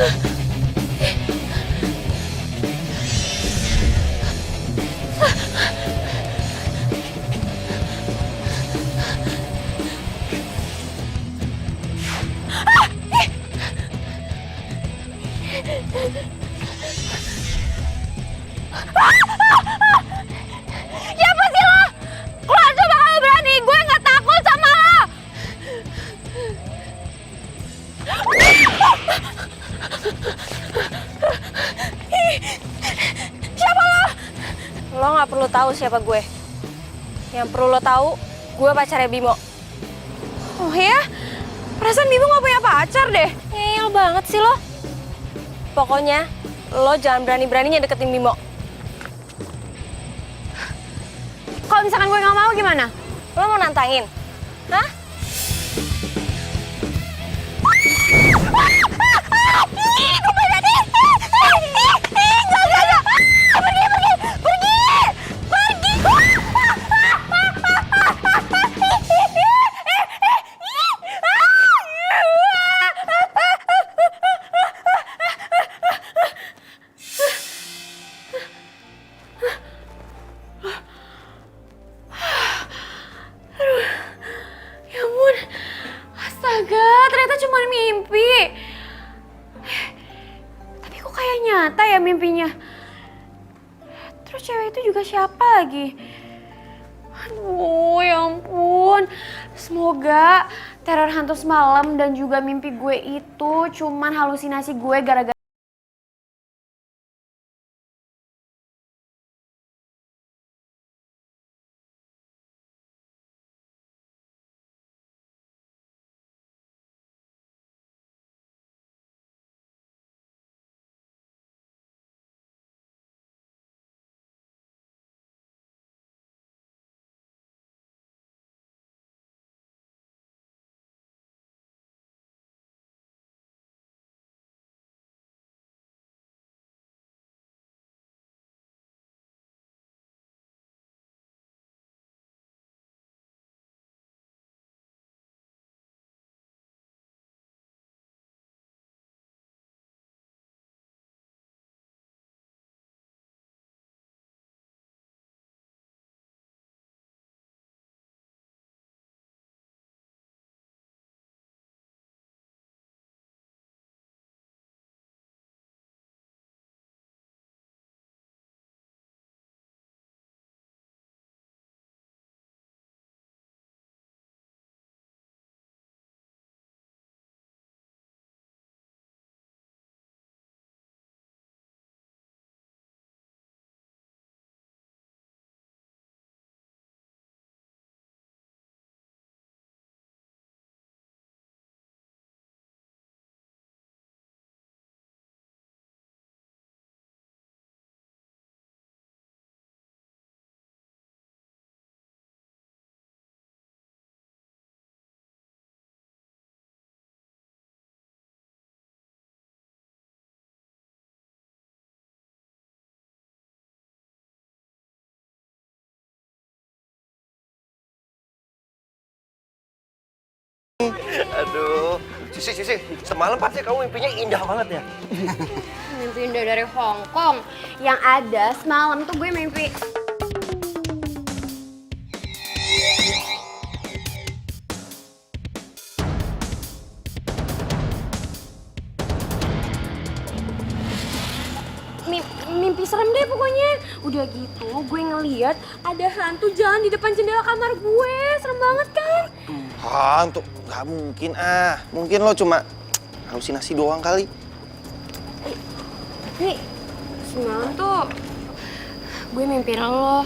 Siapa sih lo? Keluar coba kalau berani, gue nggak takut sama lo. Siapa lo? Lo nggak perlu tahu siapa gue. Yang perlu lo tahu, gue pacarnya Bimo. Oh ya? Perasaan Bimo nggak punya pacar deh. Ngeyel banget sih lo. Pokoknya, lo jangan berani-beraninya deketin Bimo. Kalau misalkan gue nggak mau gimana? Lo mau nantangin? Hah? Ya ampun, astaga, ternyata cuma mimpi. Tapi kok kayak nyata ya mimpinya. Terus cewek itu juga siapa lagi? Aduh, ya ampun. Semoga teror hantu semalam dan juga mimpi gue itu cuman halusinasi gue gara-gara Aduh, Sisi, semalam pasti kamu mimpinya indah banget ya? mimpi indah dari Hong Kong. Yang ada semalam tuh gue mimpi mimpi serem deh pokoknya. Udah gitu gue ngeliat ada hantu jalan di depan jendela kamar gue. Serem banget kan? Hantu? Gak mungkin Mungkin lo cuma halusinasi doang kali. Nih, semalam tuh gue mimpiin lo.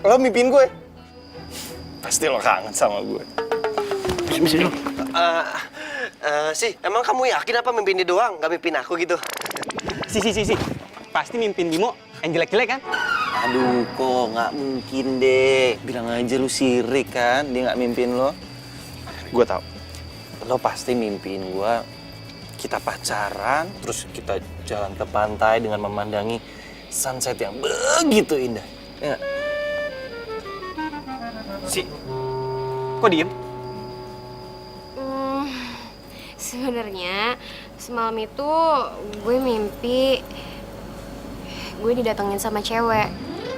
Lo mimpiin gue? Pasti lo kangen sama gue. Misi lo. Emang kamu yakin apa mimpiin dia doang? Gak mimpiin aku gitu? Si. Pasti mimpin Bimo yang jelek-jelek kan? Aduh, kok nggak mungkin deh. Bilang aja lu sirik kan, dia nggak mimpin lo. Gue tau, lo pasti mimpiin gue. Kita pacaran, terus kita jalan ke pantai dengan memandangi sunset yang begitu indah. Ya nggak? Si, kok diem? Sebenarnya semalam itu gue mimpi gue didatengin sama cewek.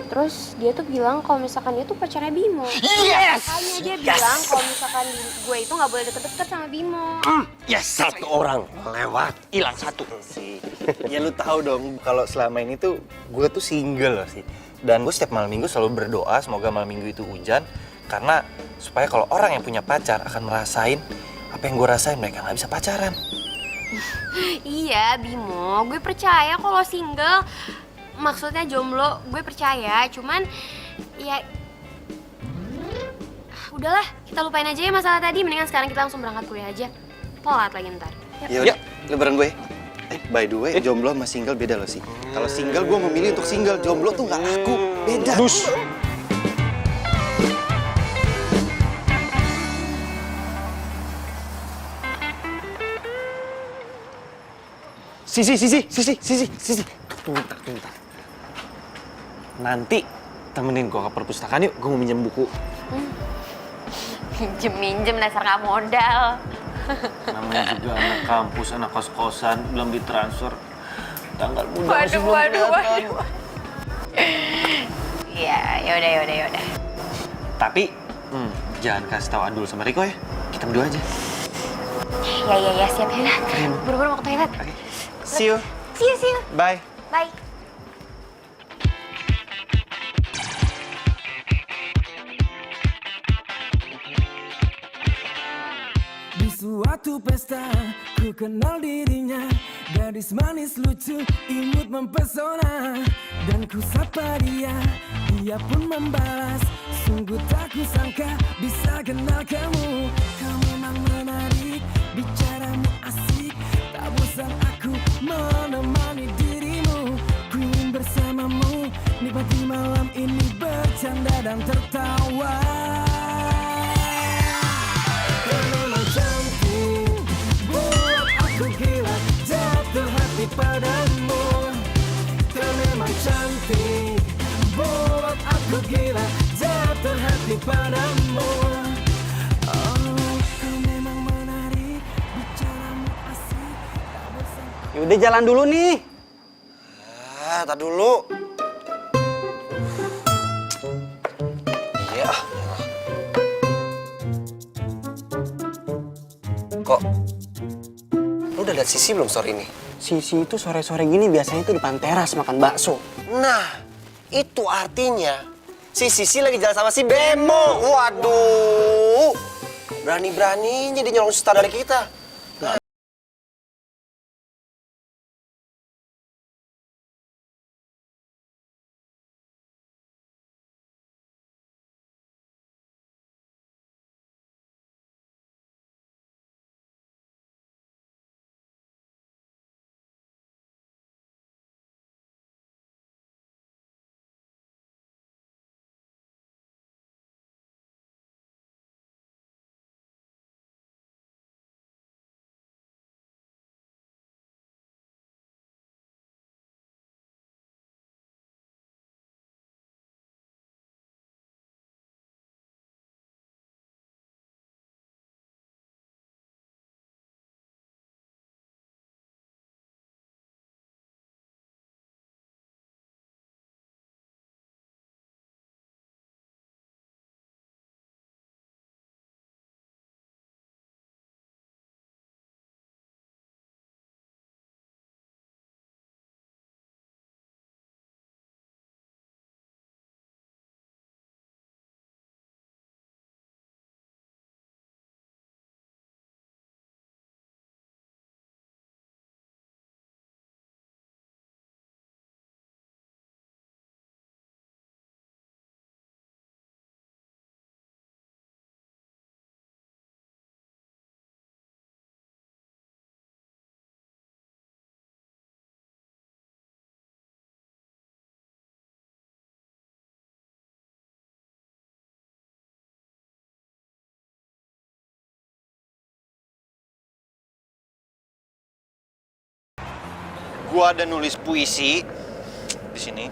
Terus dia tuh bilang kalau misalkan dia tuh pacarnya Bimo. Yes! Makanya dia bilang kalau misalkan gue itu nggak boleh deket-deket sama Bimo. Yes! Satu orang lewat. Hilang satu. Sih. Ya lu tahu dong kalau selama ini tuh gue tuh single loh sih. Dan gue setiap malam minggu selalu berdoa semoga malam minggu itu hujan karena supaya kalau orang yang punya pacar akan merasain apa yang gue rasain, mereka nggak bisa pacaran. Iya Bimo, gue percaya kalau single maksudnya jomblo, gue percaya. Cuman ya udahlah, kita lupain aja ya masalah tadi. Mendingan sekarang kita langsung berangkat kuliah aja. Telat lagi ntar. Ya udah, lu bareng gue. By the way, jomblo sama single beda loh sih. Kalau single gue memilih untuk single, jomblo tuh nggak laku, beda. Dus. Sisi. Tunggu bentar. Nanti temenin gue ke perpustakaan yuk, gue mau minjem buku. Minjem dasar nggak modal. Namanya juga anak kampus, anak kos-kosan, belum ditransfer. Tanggal bulan masih belum Waduh. kelihatan. Iya, yaudah. Tapi, jangan kasih tahu Adul sama Riko ya. Kita berdua aja. Ya, siap ya. Buru-buru mau ke toilet. Oke. See you. See you. Bye. Bye. Di suatu pesta, ku kenal dirinya. Gadis manis lucu, imut mempesona. Dan ku sapa dia, dia pun membalas. Sungguh tak kusangka bisa kenal kamu. Kau memang menarik, bicaramu asik. Tak bosan aku menemani dirimu. Ku ingin bersamamu, nikmati malam ini bercanda dan tertawa. Kau memang cantik, buat aku gila, jatuh hati padamu. Kau memang cantik, buat aku gila, jatuh hati padamu. Oh, kau memang menarik, bicaramu asik, tak bosan. Yaudah jalan dulu nih. Tar dulu. Ya. Kok? Lu udah lihat Sisi belum sore ini? Sisi itu sore-sore gini biasanya tuh depan teras makan bakso. Nah, itu artinya si Sisi lagi jalan sama si Bemo. Waduh. Berani-beraninya dia nyolong star dari kita. Gua ada nulis puisi di sini.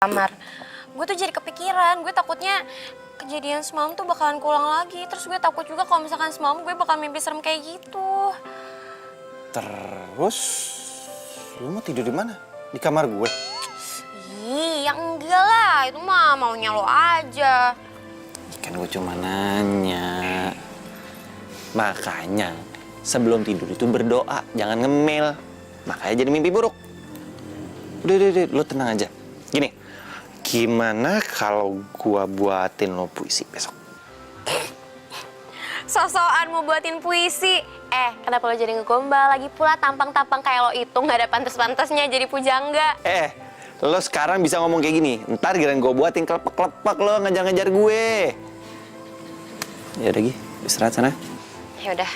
kamar. Gue tuh jadi kepikiran, gue takutnya kejadian semalam tuh bakalan keulang lagi. Terus gue takut juga kalau misalkan semalam gue bakal mimpi serem kayak gitu. Terus, lu mau tidur di mana? Di kamar gue? Ih, ya enggak lah, itu mah maunya lo aja. Kan gue cuma nanya. Makanya, sebelum tidur itu berdoa, jangan ngemil. Makanya jadi mimpi buruk. Udah, lu tenang aja. Gini, gimana kalau gua buatin lo puisi besok? So-soan mau buatin puisi. Kenapa lo jadi ngegombal? Lagi pula tampang-tampang kayak lo itu nggak ada pantas-pantasnya jadi pujangga. Lo sekarang bisa ngomong kayak gini. Ntar giliran gua buatin kelepek-kelepek lo ngejar-ngejar gue. Ya udah Gi, istirahat sana. Ya udah,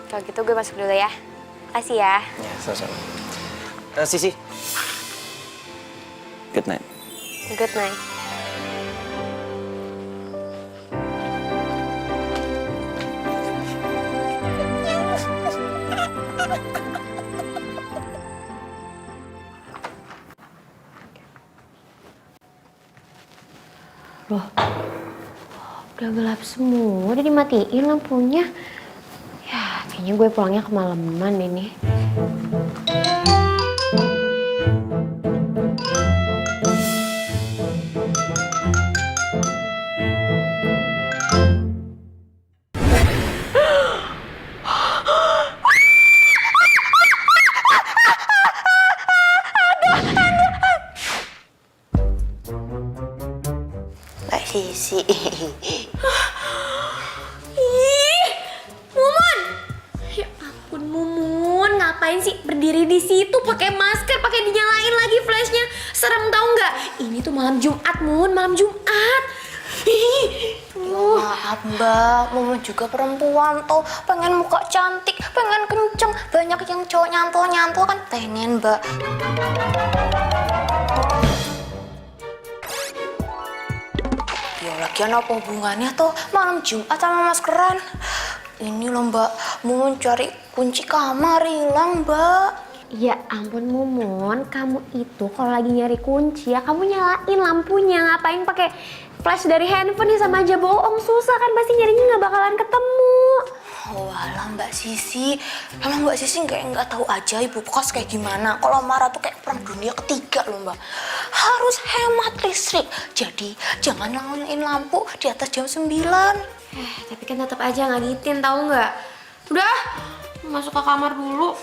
kalau gitu gue masuk dulu ya. Makasih ya. Ya, sama-sama. Sisi. Good night. Good night. Loh, udah gelap semua, udah dimatiin lampunya. Ya, kayaknya gue pulangnya kemalaman ini. Mbak Sisi. Ih, Mumun! Ya ampun Mumun, ngapain sih berdiri di situ pakai masker, pakai dinyalain lagi flashnya? Serem tau nggak? Ini tuh malam Jumat, Mun, malam Jumat. Maaf Mbak, Mumun juga perempuan tuh, pengen muka cantik, pengen kenceng. Banyak yang cowok nyantol-nyantol kan pengen Mbak. Ya lagian apa hubungannya tuh malam Jumat sama maskeran? Ini loh Mbak, Mumun cari kunci kamar hilang Mbak. Ya ampun Mumun, kamu itu kalau lagi nyari kunci ya kamu nyalain lampunya. Ngapain pakai flash dari handphone ya, sama aja bohong. Susah kan, pasti nyarinya nggak bakalan ketemu. Walah Mbak Sisi, emang Mbak Sisi nggak tahu aja ibu kos kayak gimana. Kalau marah tuh kayak perang dunia ketiga loh Mbak. Harus hemat listrik, jadi jangan nyalain lampu di atas jam 9. Tapi kan tetap aja ngagitin, tahu nggak? Udah, masuk ke kamar dulu.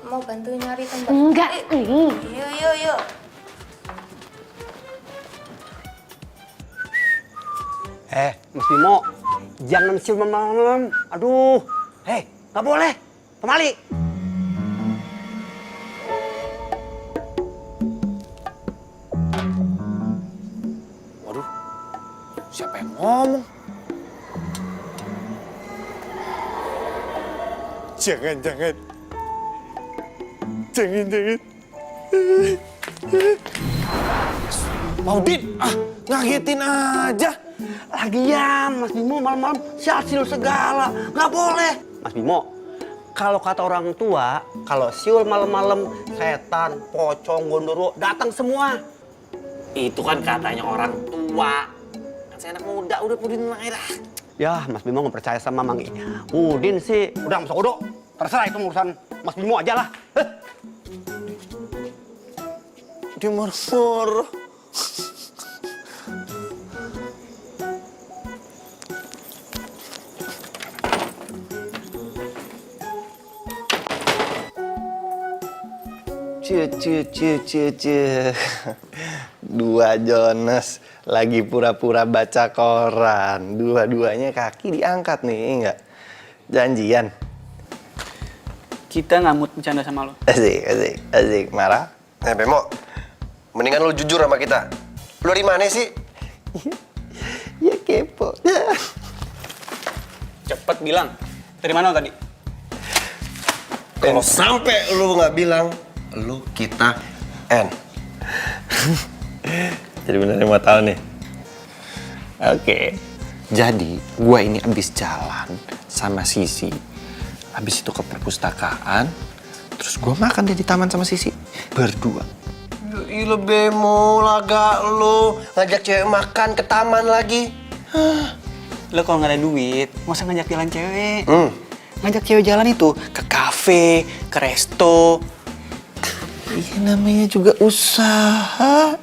Mau bantu nyari tempat? Enggak, Yuk. Mas Bimo, jangan siul malam-malam. Aduh, nggak boleh. Pemali. Waduh, siapa yang ngomong? Jangan. Maudin, ngagetin aja. Lagian, Mas Bimo malam-malam siul segala. Nggak boleh. Mas Bimo, kalau kata orang tua, kalau siul malam-malam, setan, pocong, gondoro datang semua. Itu kan katanya orang tua. Kan saya anak muda, udah Udin aja dah. Ya, Mas Bimo nggak percaya sama Mang Udin sih. Udah, masuk udah. Terserah itu urusan Mas Bimo aja lah. Dia marah-marah. Cie. Dua Jonas lagi pura-pura baca koran. Dua-duanya kaki diangkat nih, enggak? Janjian. Kita nggak mood bercanda sama lo. Asik. Marah? Bemo, mendingan lu jujur sama kita. Lu dari mana sih? Ya kepo. Cepet bilang. Dari mana lo tadi? Kalau sampai lu nggak bilang, lu kita N. Jadi beneran mau tahu nih? Oke. Jadi, gua ini abis jalan sama Sisi. Habis itu ke perpustakaan, terus gue makan deh di taman sama Sisi berdua. Ih, Bemo, laga lo. Ngajak cewek makan ke taman lagi. Lo kalau nggak ada duit, nggak usah ngajak jalan cewek. Ngajak cewek jalan itu ke kafe, ke resto. Iya namanya juga usaha.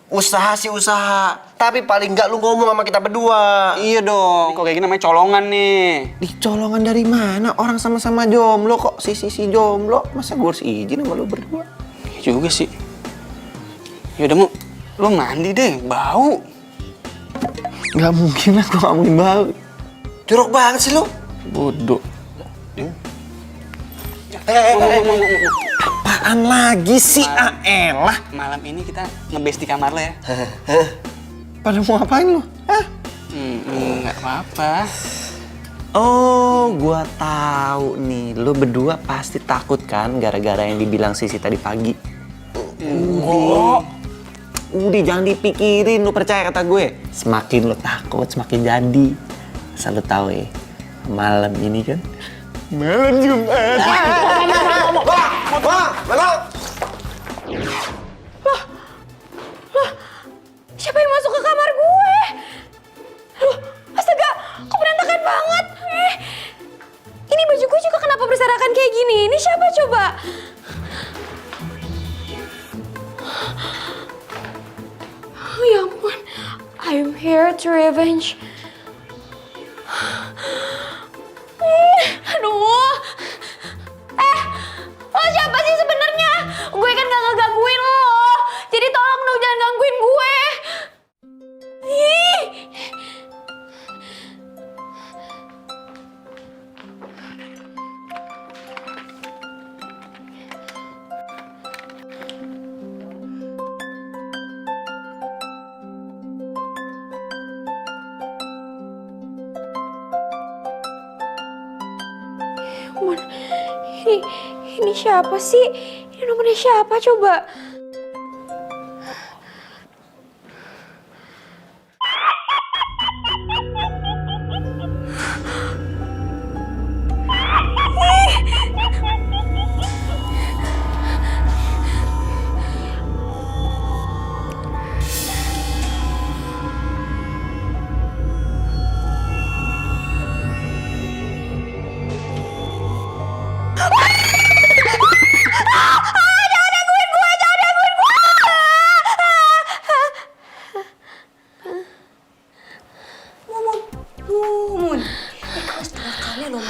Usaha sih usaha. Tapi paling nggak lu ngomong sama kita berdua. Iya dong, kok kayak gini namanya colongan nih. Dicolongan dari mana? Orang sama-sama jomblo kok. Si jomblo. Masa gue harus izin sama lu berdua? Iya juga sih. Yaudah Mu, lo mandi deh, bau. Gak mungkin lah, gue gak mungkin bau. Jorok banget sih lu. Bodoh. Apaan lagi sih? Elah. Malam ini kita ngebase di kamar lo ya. Pada mau ngapain lu? Hah? Nggak apa-apa. Oh, gua tahu nih. Lu berdua pasti takut kan gara-gara yang dibilang Sisi tadi pagi. Udah jangan dipikirin, lu percaya kata gue. Semakin lu takut, semakin jadi. Asal lu tahu ya, malam ini kan malam Jumat. Siapa yang masuk ke kamar gue? Loh, astaga, kok berantakan banget? Ini baju gue juga kenapa berserakan kayak gini? Ini siapa coba? Oh ya ampun, I'm here to revenge. Aduh, lo siapa sih sebenarnya? Gue kan gak ngegangguin lo, jadi tolong dong jangan gangguin gue. Ih. Mon, ini siapa sih? Ini nomornya siapa coba?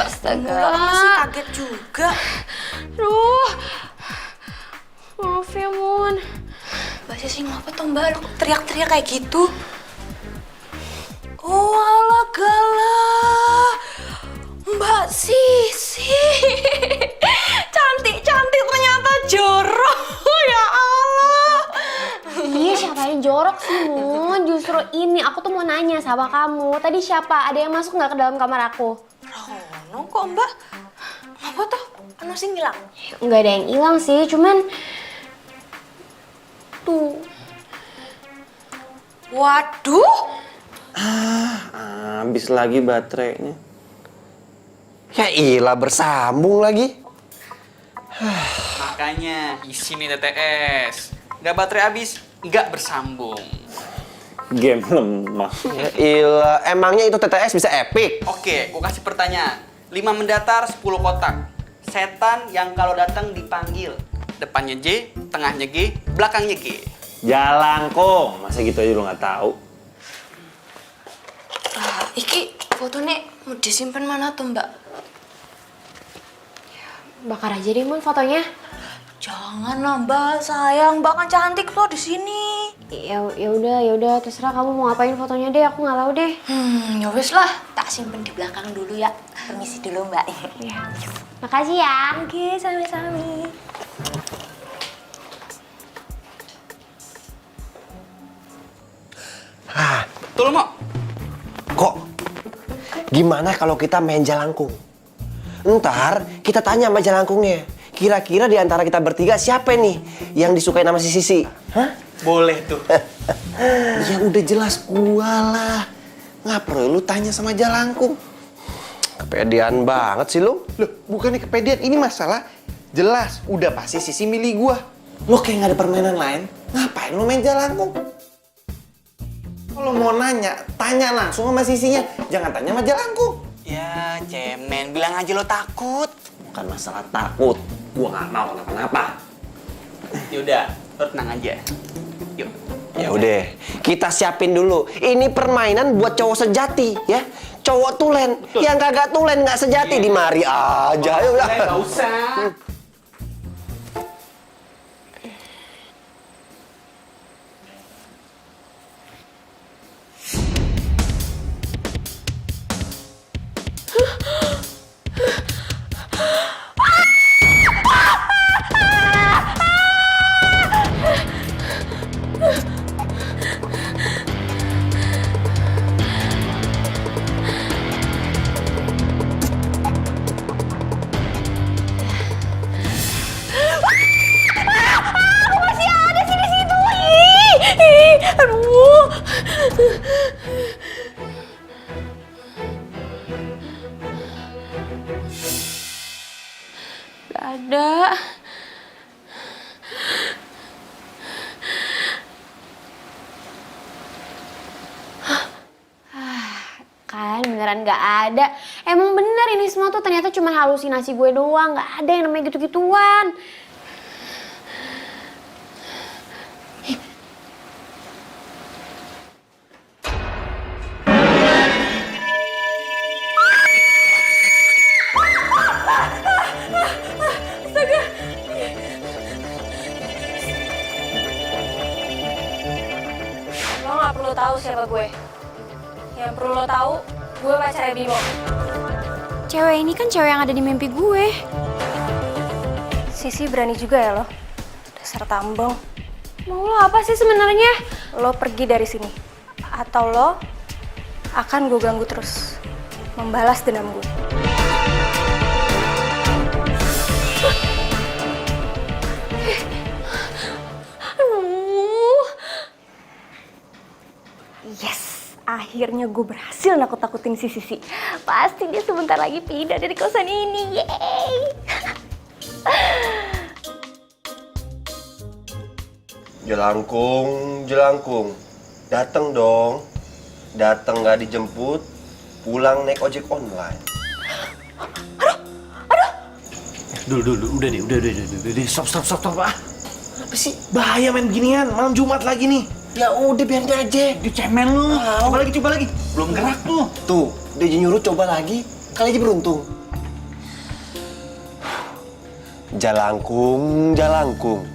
Astaga. Masih kaget juga. Aduh, maaf ya Mon. Mbak Sisi ngapa tuh Mbak? Lu teriak-teriak kayak gitu? Oh alah galah. Mbak Sisi. Cantik-cantik ternyata jorok. Ya Allah. Iya, siapa yang jorok sih Mon? Justru ini aku tuh mau nanya sama kamu. Tadi siapa? Ada yang masuk nggak ke dalam kamar aku? Rono kok Mbak? Apa tuh? Anu sing ngilang? Nggak ada yang hilang sih, cuman tuh. Waduh. Habis lagi baterainya. Ya ilah bersambung lagi. Makanya isi nih TTS. Nggak baterai habis, nggak bersambung. Game lemah. Ya ilah, emangnya itu TTS bisa epic? Oke, gua kasih pertanyaan. 5 mendatar, 10 kotak. Setan yang kalau datang dipanggil. Depannya J, tengahnya G, belakangnya G. Jalangkung, masa gitu aja lu nggak tahu? Iki fotonya mau disimpan mana tuh Mbak? Bakar aja deh Mon fotonya. Jangan lah Mbak, sayang Mbak kan cantik tuh di sini. Ya udah terserah kamu mau ngapain fotonya deh, aku nggak tahu deh. Ya wis lah, tak simpen di belakang dulu ya. Permisi dulu Mbak. Ya. Makasih ya. Oke, sami-sami. Tuh lo mau? Kok? Gimana kalau kita main jalangkung? Ntar kita tanya sama jalangkungnya. Kira-kira di antara kita bertiga siapa nih yang disukai nama si Sisi? Hah? Boleh tuh. Ya udah jelas gua lah. Nggak perlu lu tanya sama Jalangkung. Kepedean banget sih lu. Loh, bukannya kepedean, ini masalah jelas. Udah pasti Sisi milih gua. Lo kayak nggak ada permainan lain, ngapain lo main jalangkung? Kalau mau nanya, tanya langsung sama sisinya. Jangan tanya sama jalangkung. Ya, cemen, bilang aja lo takut. Bukan masalah takut, gua nggak mau kenapa-napa. Yaudah, lo tenang aja. Yuk. Ya udah, kita siapin dulu. Ini permainan buat cowok sejati, ya. Cowok tulen, yang kagak tulen nggak sejati di mari aja. Ayo lah. Nggak usah. Aduh. Gak ada. Kan beneran gak ada. Emang bener ini semua tuh ternyata cuma halusinasi gue doang. Gak ada yang namanya gitu-gituan. Lo gak perlu tahu siapa gue. Yang perlu lo tahu, gue pacarnya Bimo. Cewek ini kan cewek yang ada di mimpi gue. Sisi berani juga ya lo. Dasar tambang. Mau lo apa sih sebenarnya? Lo pergi dari sini. Atau lo akan gue ganggu terus. Membalas dendam gue. Yes, akhirnya gue berhasil nakut-nakutin si Sisi. Pasti dia sebentar lagi pindah dari kosan ini. Yeay! Jelangkung, jelangkung. Dateng dong. Dateng nggak dijemput, pulang naik ojek online. Dulu, udah deh, stop, ah. Apa sih? Bahaya main beginian, malam Jumat lagi nih. Ya udah biarin aja. Di cemen lu. Coba lagi. Belum gerak tuh. Tuh, dia nyuruh coba lagi. Kali aja beruntung. Jalangkung, jalangkung.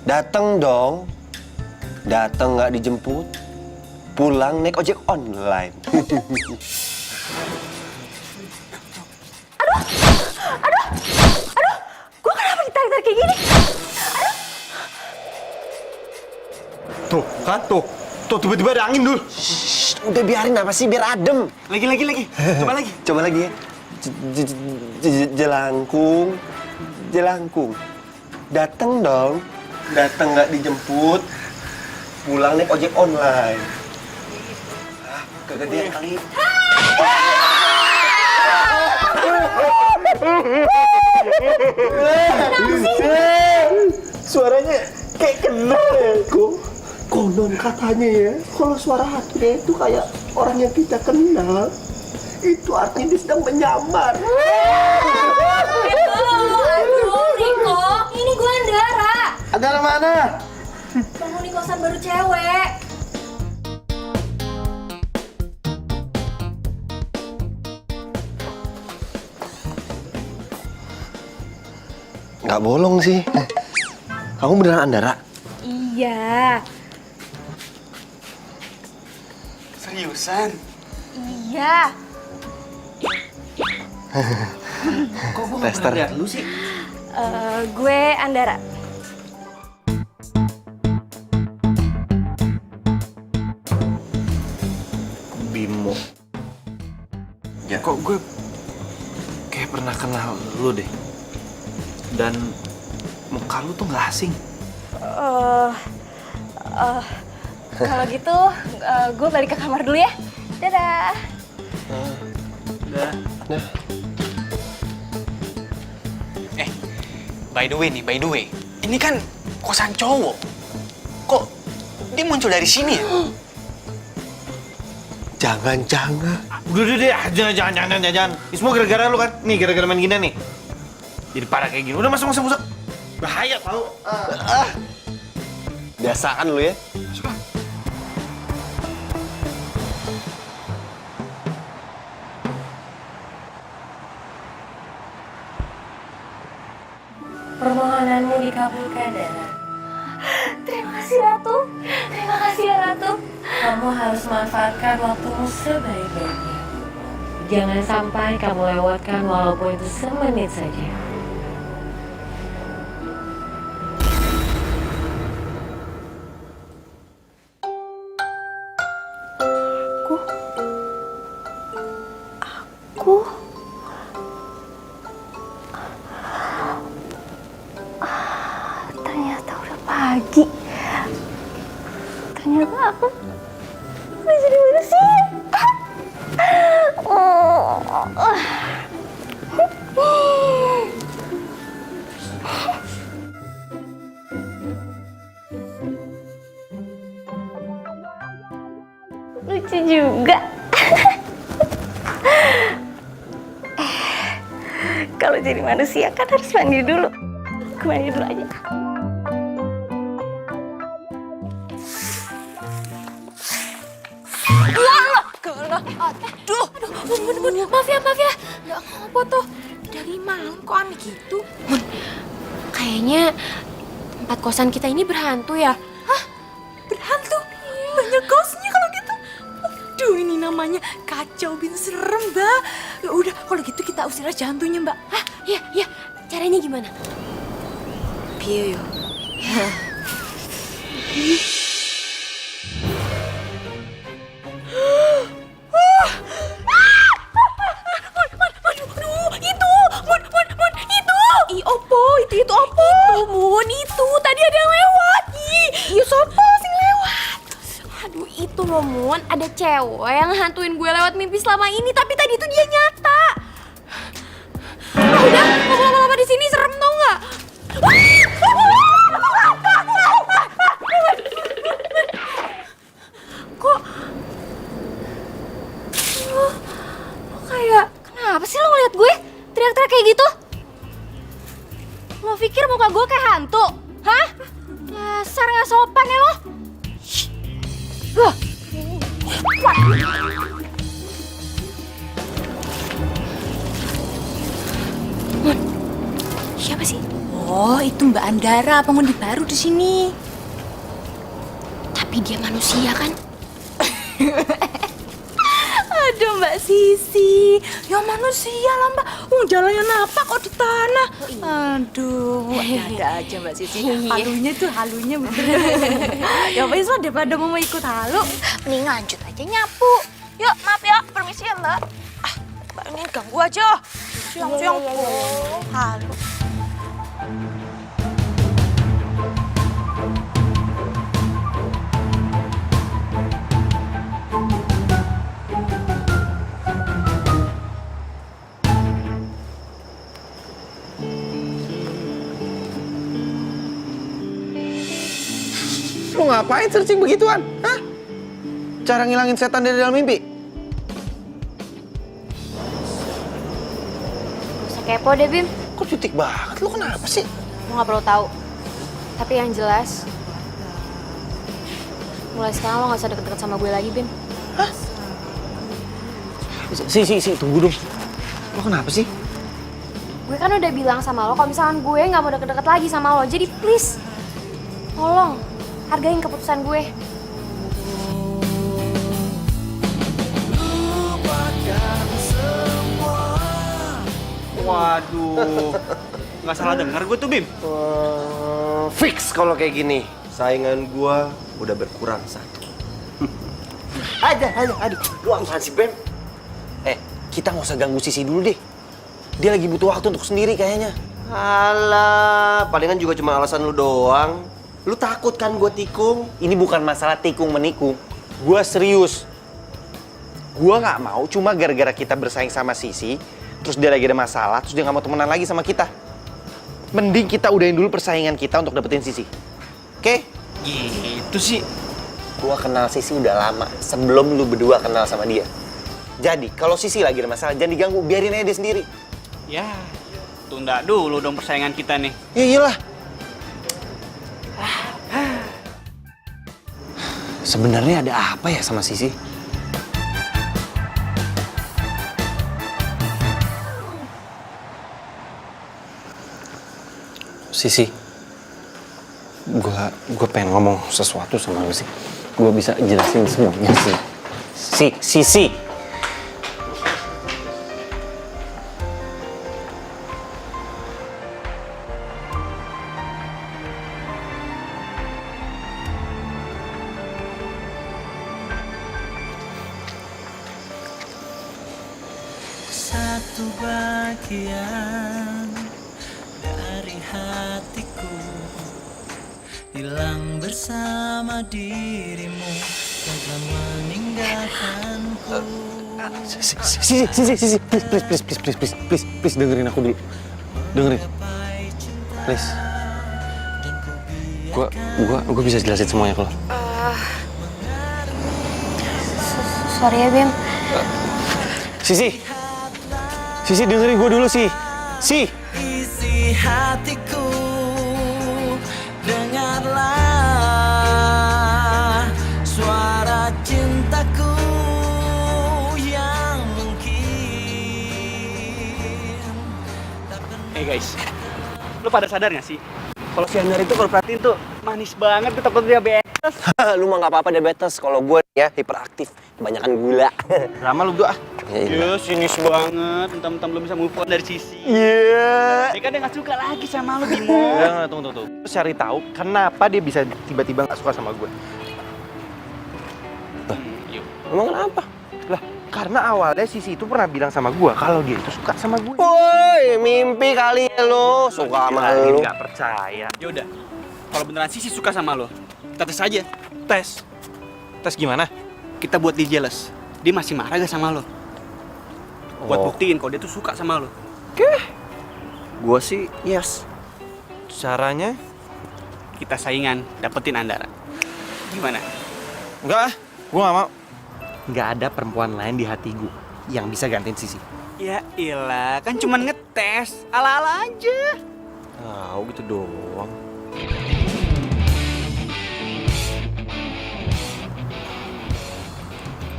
Dateng dong. Dateng nggak dijemput. Pulang naik ojek online. Gue kenapa ditarik-tarik kayak gini? Tuh, kan? Tuh, tiba-tiba ada angin dulu. Shh, udah biarin apa sih biar adem. Lagi. Coba lagi. Coba lagi ya. Jelangkung, jelangkung. Dateng dong. Dateng nggak dijemput. Pulang naik ojek online. Ah, kegedean kali. Suaranya kayak kenal ya, kok. Konon katanya ya, kalau suara hatinya itu kayak orang yang kita kenal, itu artinya dia sedang menyamar. Aduh, Riko, ini gue Andara. Andara mana? Penghuni kosan baru cewek. Nggak bolong sih. Kamu beneran Andara? Iya. Seriusan? Iya. Kok gue Tester. lihat lu sih? Gue Andara. Bimo. Ya kok gue kayak pernah kenal lu deh. Dan muka lu tuh nggak asing. Kalau gitu, gue balik ke kamar dulu ya. Dadah. Udah. Nah, By the way. Ini kan kosan cowok. Kok dia muncul dari sini ya? Jangan-jangan. Udah deh, jangan. Ini semua gara-gara lu kan? Nih, gara-gara main gini nih. Jadi parah kayak gini. Udah masuk. Bahaya tau. Biasaan lu ya. Masuk lah. Permohonanmu dikabulkan, Dara. Terima kasih Ratu. Terima kasih ya Ratu. Kamu harus manfaatkan waktumu sebaik-baiknya. Jangan sampai kamu lewatkan walaupun itu semenit saja. Aku ternyata udah pagi. Ternyata aku udah jadi manusia. Lucu juga. Kalau jadi manusia kan harus mandi dulu. Aku mandi dulu aja. Aduh, Mun, maaf ya. Nggak ngapa tuh. Dari malam kok aneh gitu. Mun, kayaknya tempat kosan kita ini berhantu ya? Hah? Berhantu? Banyak ghostnya kalau gitu. Aduh, ini namanya kacau bin serem, Mbak. Ya udah, kalau gitu kita usir aja hantunya, Mbak. Hah? Iya. Caranya gimana? Piye yo? Itu apa? Itu tadi ada yang lewat. Iya, siapa sih lewat? Aduh, itu loh Mun, ada cewek yang hantuin gue lewat mimpi selama ini, tapi tadi itu dia nyata. Udah, ngomong lama-lama di sini serem tau nggak? Kok? Lo kayak kenapa sih lo ngeliat gue teriak-teriak kayak gitu? Lo pikir muka gue kayak hantu? Hah? Dasar gak sopan ya lo? Wah. Mun, siapa sih? Oh, itu Mbak Andara, pengundi baru di sini. Tapi dia manusia kan? Aduh Mbak Sisi, ya manusia lah Mbak. Jalannya napak kok di tanah. Aduh, ada aja Mbak Sisi. Halunya bener. Ya wes lah, daripada mau ikut halu, Mending lanjut aja nyapu. Yuk, maaf ya, permisi ya Mbak. Mbak ini ganggu aja. Siang-siang. Halu. Lu ngapain searching begituan? Hah? Cara ngilangin setan dari dalam mimpi? Gak usah kepo deh, Bim. Kok jutek banget? Lu kenapa sih? Lo gak perlu tahu. Tapi yang jelas, mulai sekarang lo gak usah deket-deket sama gue lagi, Bim. Hah? Si, tunggu dong. Lo kenapa sih? Gue kan udah bilang sama lo kalau misalkan gue gak mau deket-deket lagi sama lo. Jadi please, tolong hargain keputusan gue. Waduh, nggak salah dengar gue tuh Bim. Fix kalau kayak gini. Saingan gua udah berkurang satu. Aduh. Lu apaan sih, Bem? Kita nggak usah ganggu Sisi dulu deh. Dia lagi butuh waktu untuk sendiri kayaknya. Alah, palingan juga cuma alasan lu doang. Lu takut kan gua tikung? Ini bukan masalah tikung menikung. Gua serius. Gua nggak mau cuma gara-gara kita bersaing sama Sisi, terus dia lagi ada masalah, terus dia nggak mau temenan lagi sama kita. Mending kita udahin dulu persaingan kita untuk dapetin Sisi. oke? Gitu sih. Gua kenal Sisi udah lama, sebelum lu berdua kenal sama dia. Jadi, kalau Sisi lagi ada masalah, jangan diganggu, biarin aja dia sendiri. Ya, tunda dulu dong persaingan kita nih. Ya iyalah. Sebenarnya ada apa ya sama Sisi? Sisi, gua pengen ngomong sesuatu sama lu sih. Gua bisa jelasin semuanya sih. Sisi. Satu bagian dari hatiku hilang bersama dirimu dan telah meninggalkanku. Sisi, please dengerin aku dulu. Dengerin. Please. Gua bisa jelasin semuanya ke lo. Sorry ya, Bim. Sisi dengerin gue dulu sih. Isi hatiku, dengarlah suara cintaku yang mungkin tak pernah. Hey guys, lu pada sadar gak sih? Kalau si Andar itu kalau perhatiin tuh manis banget, gue takut diabetes. Lu mah nggak apa-apa diabetes. Kalau gue ya hiperaktif, kebanyakan gula. Rama lu berdua. Iya. Sinis banget, mentang-mentang belum bisa move on dari Sisi. Iya. Dia kan dia gak suka lagi sama lu, Bimo. Tunggu. Lu cari tahu kenapa dia bisa tiba-tiba nggak suka sama gue. Yuk. Emang kenapa? Lah, karena awalnya Sisi itu pernah bilang sama gue kalau dia itu suka sama gue. Woi, mimpi kali ya lo. Suka sama lu. Nggak percaya. Yaudah, kalau beneran Sisi suka sama lo, kita tes aja. Tes gimana? Kita buat dia jealous. Dia masih marah gak sama lo? Buat buktiin kalau dia tuh suka sama lo. Gue sih yes. Caranya? Kita saingan, dapetin Andara. Gimana? Enggak, gue nggak mau. Nggak ada perempuan lain di hati gue yang bisa gantiin Sisi. Ya ilah, kan cuman ngetes. Ala-ala aja. Gitu doang.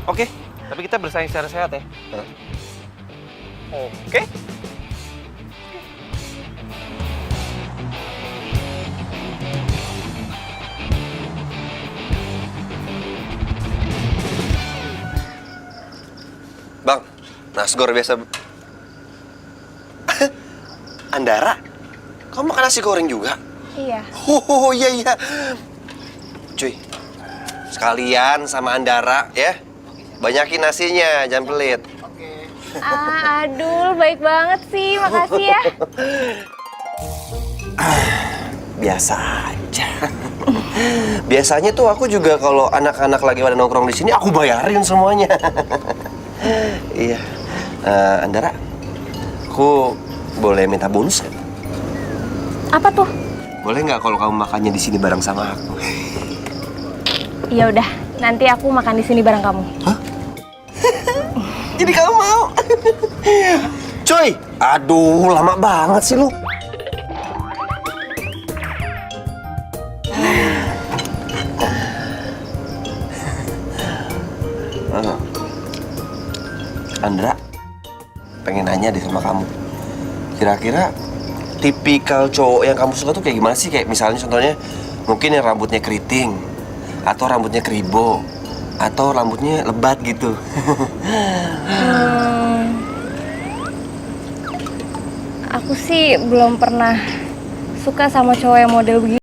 Oke, tapi kita bersaing secara sehat ya. Oke. Bang, nasgor biasa. Andara, kamu makan nasi goreng juga? Iya. Oh iya. Cuy, sekalian sama Andara ya. Banyakin nasinya, jangan pelit. Aduh, baik banget sih. Makasih ya. Biasa aja. Biasanya tuh aku juga kalau anak-anak lagi pada nongkrong di sini, aku bayarin semuanya. Iya. Andara, aku boleh minta bonus nggak? Apa tuh? Boleh nggak kalau kamu makannya di sini bareng sama aku? Ya udah, nanti aku makan di sini bareng kamu. Jadi kamu mau? Cuy, aduh lama banget sih lu. Andra, pengen nanya deh sama kamu. Kira-kira tipikal cowok yang kamu suka tuh kayak gimana sih? Kayak misalnya contohnya mungkin yang rambutnya keriting, atau rambutnya keribo, atau rambutnya lebat gitu. Aku sih belum pernah suka sama cowok yang model begini.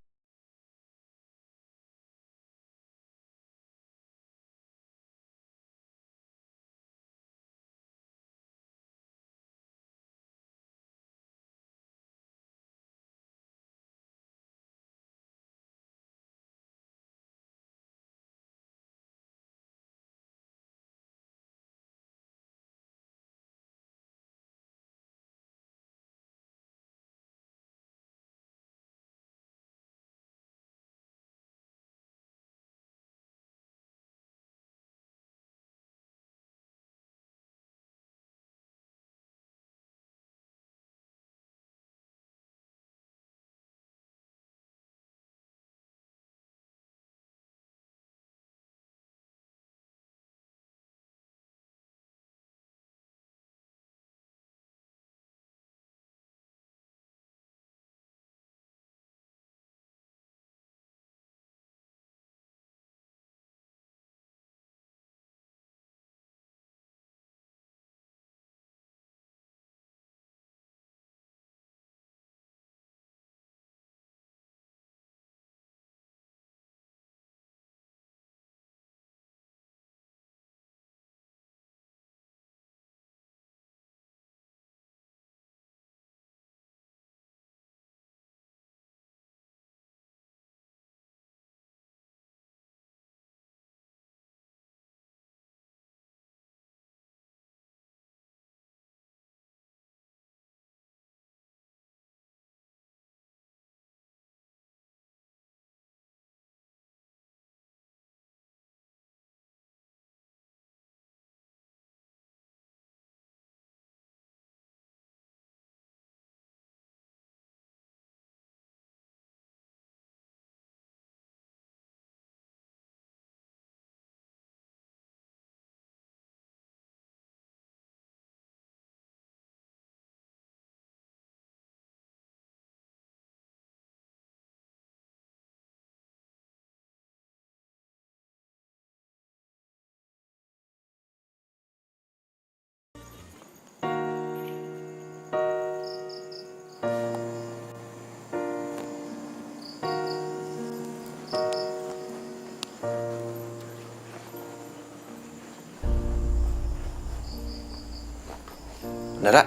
Dara,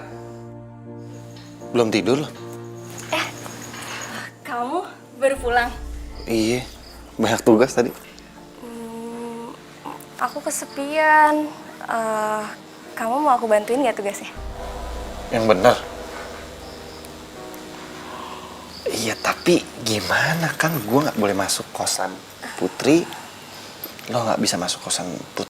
belum tidur loh? Kamu baru pulang? Iya, banyak tugas tadi. Aku kesepian. Kamu mau aku bantuin nggak tugasnya? Yang bener. Iya, tapi gimana kan gue nggak boleh masuk kosan Putri, lo nggak bisa masuk kosan Putri.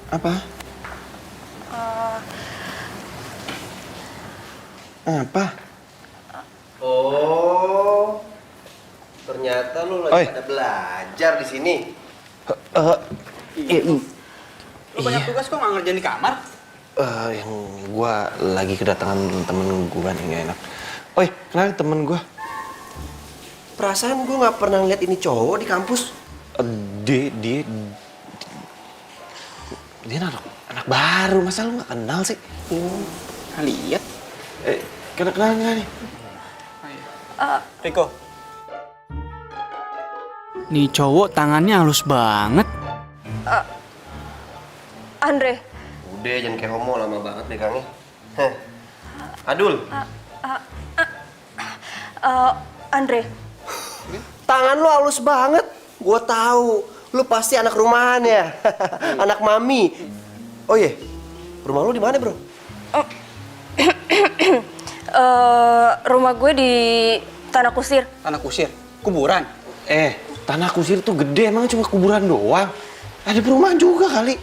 Apa? Apa? Oh, ternyata lu lagi Oi. pada belajar di sini. Lu banyak tugas kok nggak ngerjain di kamar? Yang gue lagi kedatangan temen gue nih, nggak enak. Oi, kenalin temen gue. Perasaan gue nggak pernah ngeliat ini cowok di kampus. Dia anak baru, masa lu nggak kenal sih? Lihat. Kenal nih. Riko. Nih cowok tangannya halus banget. Andre. Udah, jangan kayak homo, lama banget pegangnya. Heh. Adul, Andre. tangan lu halus banget. Gue tahu, lu pasti anak rumahan ya, anak mami. Oh iya, rumah lu di mana bro? Rumah gue di Tanah Kusir. Tanah kusir. Kuburan. Tanah kusir tuh gede, emang cuma kuburan doang. Ada perumahan juga kali.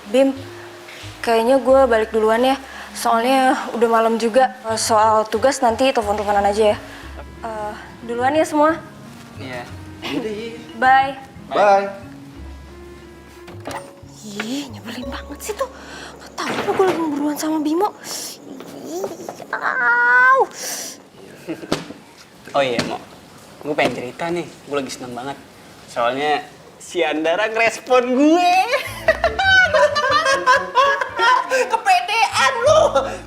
Bim, kayaknya gue balik duluan ya. Soalnya udah malam juga. Soal tugas nanti telepon-teleponan aja ya. Duluan ya semua. Iya. Bye. Bye. Ih, nyebelin banget sih tuh. Gak tau apa gue lagi berduaan sama Bimo. Ih, au. Oh iya, Mo. Gue pengen cerita nih. Gue lagi seneng banget. Soalnya si Andara ngerespon gue. Kepedean lu.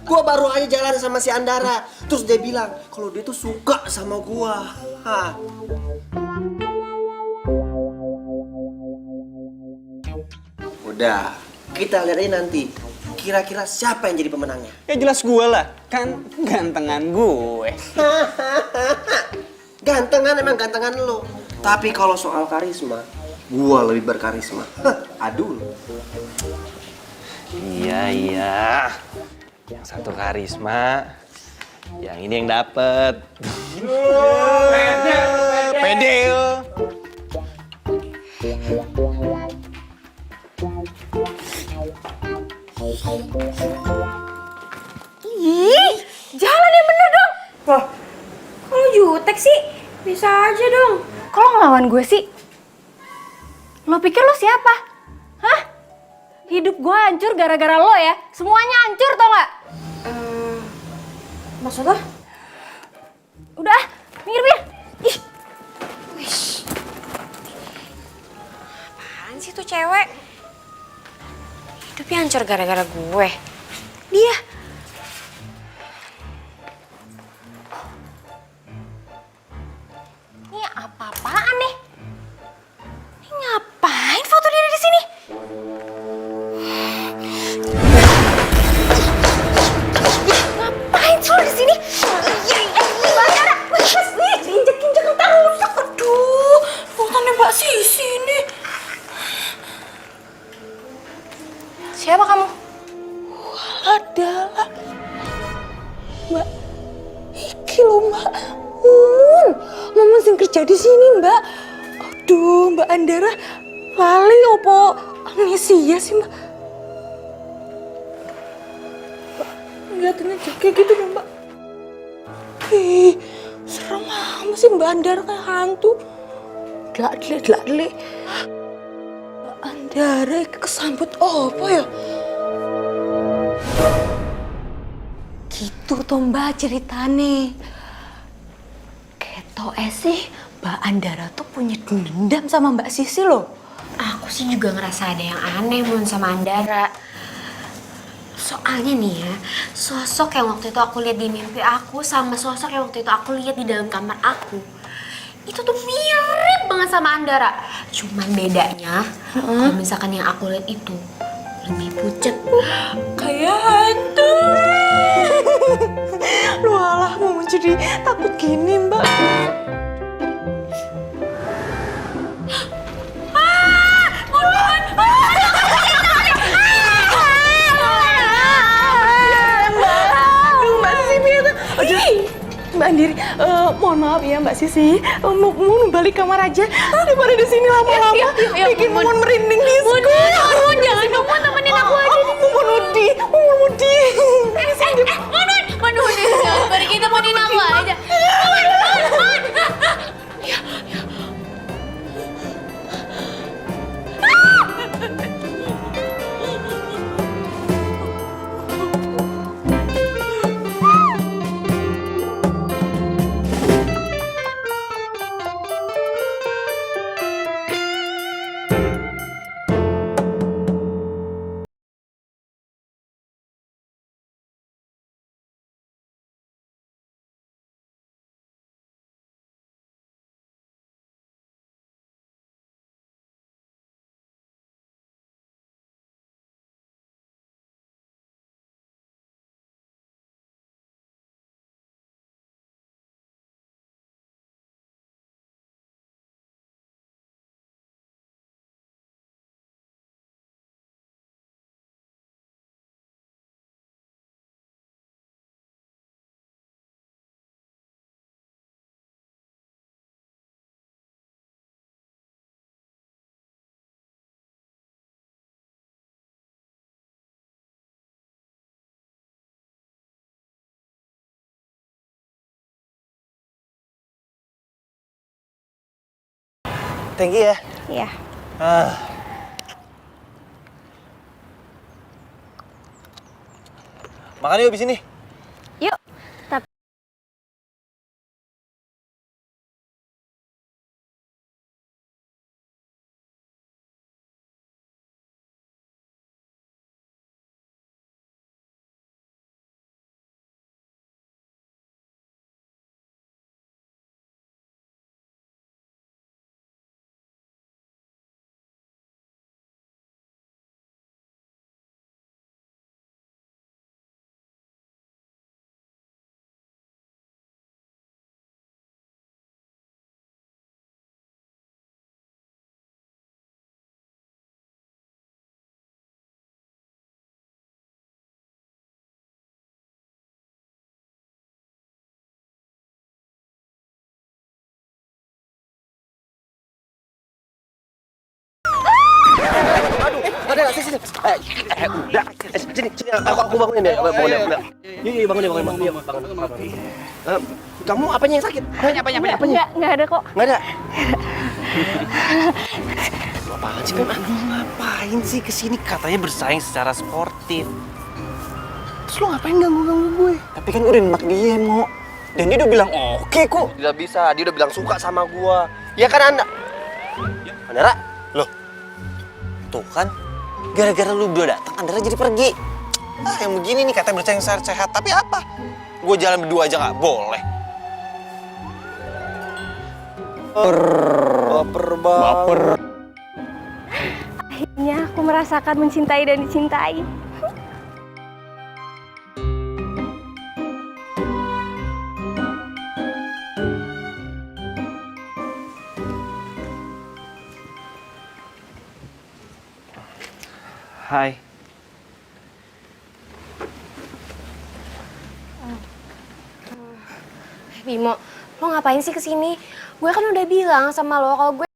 Gua baru aja jalan sama si Andara, terus dia bilang kalau dia tuh suka sama gua. Hah. Udah, kita lihat aja nanti. Kira-kira siapa yang jadi pemenangnya? Ya jelas gue lah. Kan gantengan gue. Gantengan emang gantengan lo. Tapi kalau soal karisma, gua lebih berkarisma. Adul. Iya. Yang satu karisma, yang ini yang dapet. Pede. Ih, jalan yang bener dong. Loh, kalau jutek sih, bisa aja dong. Kalau ngelawan gue sih, lo pikir lo siapa? Hah? Hidup gue hancur gara-gara lo ya. Semuanya hancur tau gak? Maksudnya? Udah, minggir. Ih. Wish. Apaan sih tuh cewek? Hidupnya hancur gara-gara gue. Dia. Ini apa-apaan nih? Ini ngapain foto dia di sini? Ngapain sih lo di sini? Bandara, injek-injek ntar rusak. Aduh, fotonya Mbak Sisi ini. Siapa kamu? Adalah Mbak iki lho Mbak Mumun sing kerja di sini Mbak. Aduh Mbak Andara lali opo amnesia sih Mbak. Mbak ngeliatin aja kayak gitu dong Mbak. Ih Serem amat sih Mbak Andara kayak hantu. Delak-delik. Mbak Andara kesambut apa ya? Gitu toh Mbak ceritane. Ketoke sih Mbak Andara tuh punya dendam sama Mbak Sisi loh. Aku sih juga ngerasa ada yang aneh Mun sama Andara. Soalnya nih ya, sosok yang waktu itu aku lihat di mimpi aku sama sosok yang waktu itu aku lihat di dalam kamar aku, itu tuh mirip banget sama Andara. Cuman bedanya, kalau misalkan yang aku lihat itu lebih pucet, Kayak hantu. Lu alah mau jadi takut gini Mbak. Mbak Andiri, mohon maaf ya Mbak Sisi, mau balik kamar aja daripada di sini lama-lama bikin Mun merinding di sekolah. Mun jangan dong, Mun temenin aku aja. Mun Udi. Mun jangan pergi, temenin aku aja. Thank you ya. Iya. Makan yuk abis ini. Yuk. Tapi Ada sini. Udah. Sini. Aku bangunin deh. Bangunin. Yuk, bangunin. Kamu apanya yang sakit? Apanya? nggak ada kok. Nggak ada. Apaan sih, Mem? Ngapain sih kesini? Katanya bersaing secara sportif. Terus lo ngapain ganggu gue? Tapi kan udah nembak dia, Mo. Dan dia udah bilang oke kok. Tidak bisa, dia udah bilang suka sama gue. Ya kan, Anda? Andara? Loh? Tuh kan, gara-gara lu berdua datang, Andara jadi pergi. Yang begini nih katanya bersaing sehat, tapi apa? Gue jalan berdua aja nggak boleh. Baper. Akhirnya aku merasakan mencintai dan dicintai. Hai. Bimo, lo ngapain sih kesini? Gue kan udah bilang sama lo kalau gue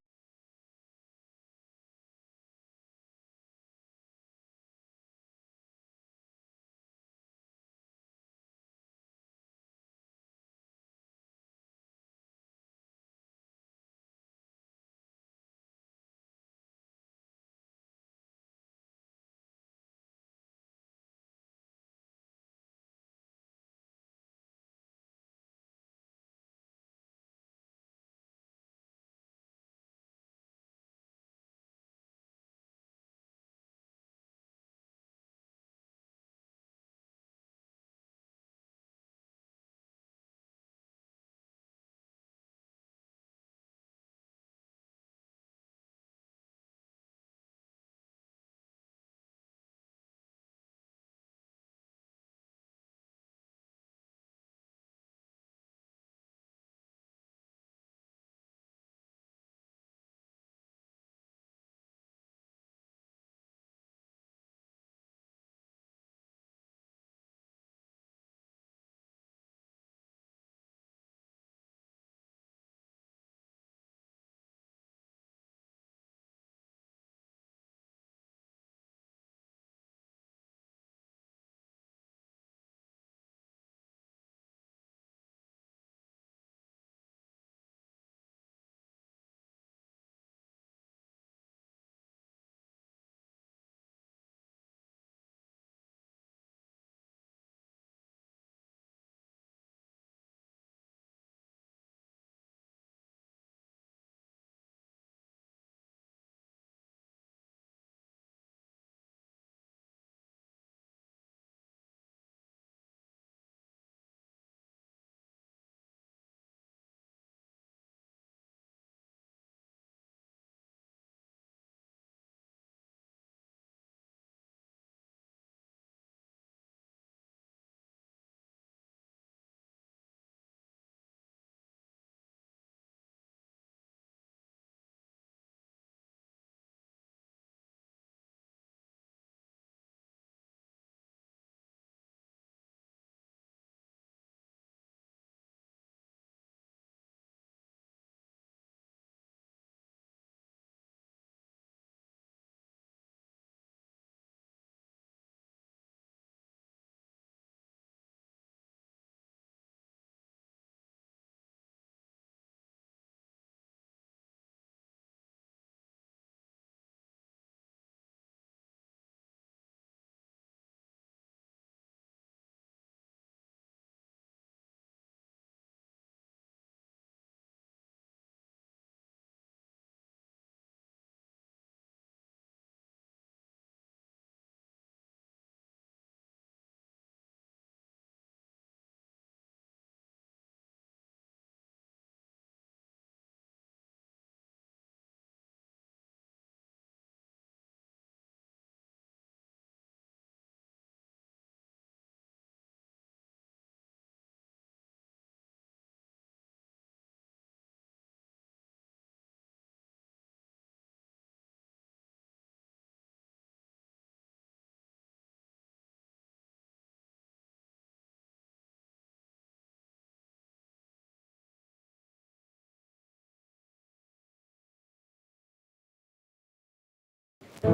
Hai.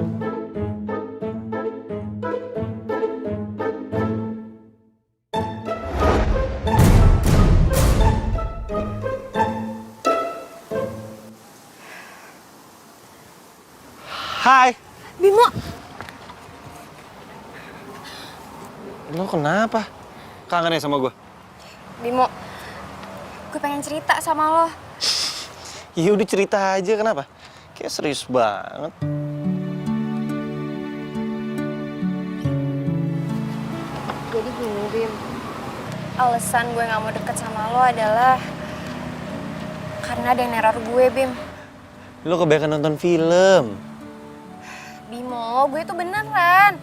Bimo, Lo kenapa? Kangen ya sama gue? Bimo, gue pengen cerita sama lo. Ya udah cerita aja, kenapa? Kayak serius banget. Jadi gini, Bim. Alasan gue gak mau deket sama lo adalah karena ada yang neror gue, Bim. Lo kebanyakan nonton film. Bimo, gue itu beneran.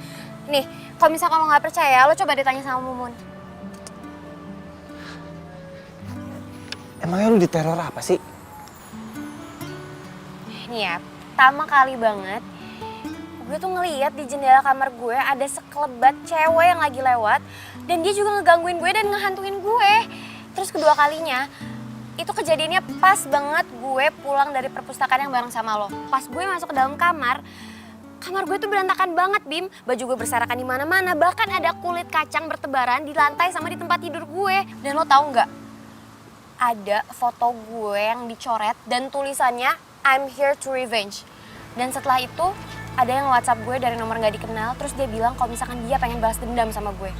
Nih, kalau misalkan lo gak percaya, lo coba ditanya sama Mumun. Emangnya lo diteror apa sih? Nih ya, pertama kali banget, gue tuh ngeliat di jendela kamar gue ada sekelebat cewek yang lagi lewat. Dan dia juga ngegangguin gue dan ngehantuin gue. Terus kedua kalinya, itu kejadiannya pas banget gue pulang dari perpustakaan yang bareng sama lo. Pas gue masuk ke dalam kamar gue tuh berantakan banget, Bim. Baju gue berserakan di mana-mana, bahkan ada kulit kacang bertebaran di lantai sama di tempat tidur gue. Dan lo tahu nggak? Ada foto gue yang dicoret dan tulisannya I'm here to revenge. Dan setelah itu ada yang WhatsApp gue dari nomor nggak dikenal, terus dia bilang kalau misalkan dia pengen balas dendam sama gue.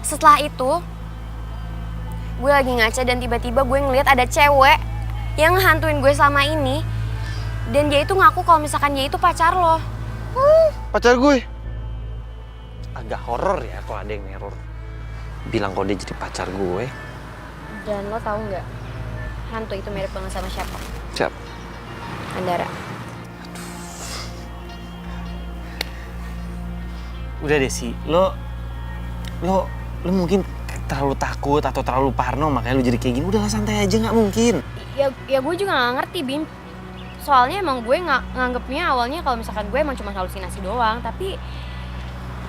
Setelah itu gue lagi ngaca dan tiba-tiba gue ngeliat ada cewek yang ngehantuin gue selama ini. Dan dia itu ngaku kalau misalkan dia itu pacar lo. Pacar gue? Agak horor ya kalau ada yang neror. Bilang kalau dia jadi pacar gue. Dan lo tahu nggak, hantu itu mirip banget sama siapa? Siap. Andara. Udah deh sih, lo mungkin terlalu takut atau terlalu parno makanya lo jadi kayak gini. Udahlah santai aja, nggak mungkin. Ya gue juga nggak ngerti, Bim. Soalnya emang gue nganggepnya awalnya kalau misalkan gue emang cuma halusinasi doang. Tapi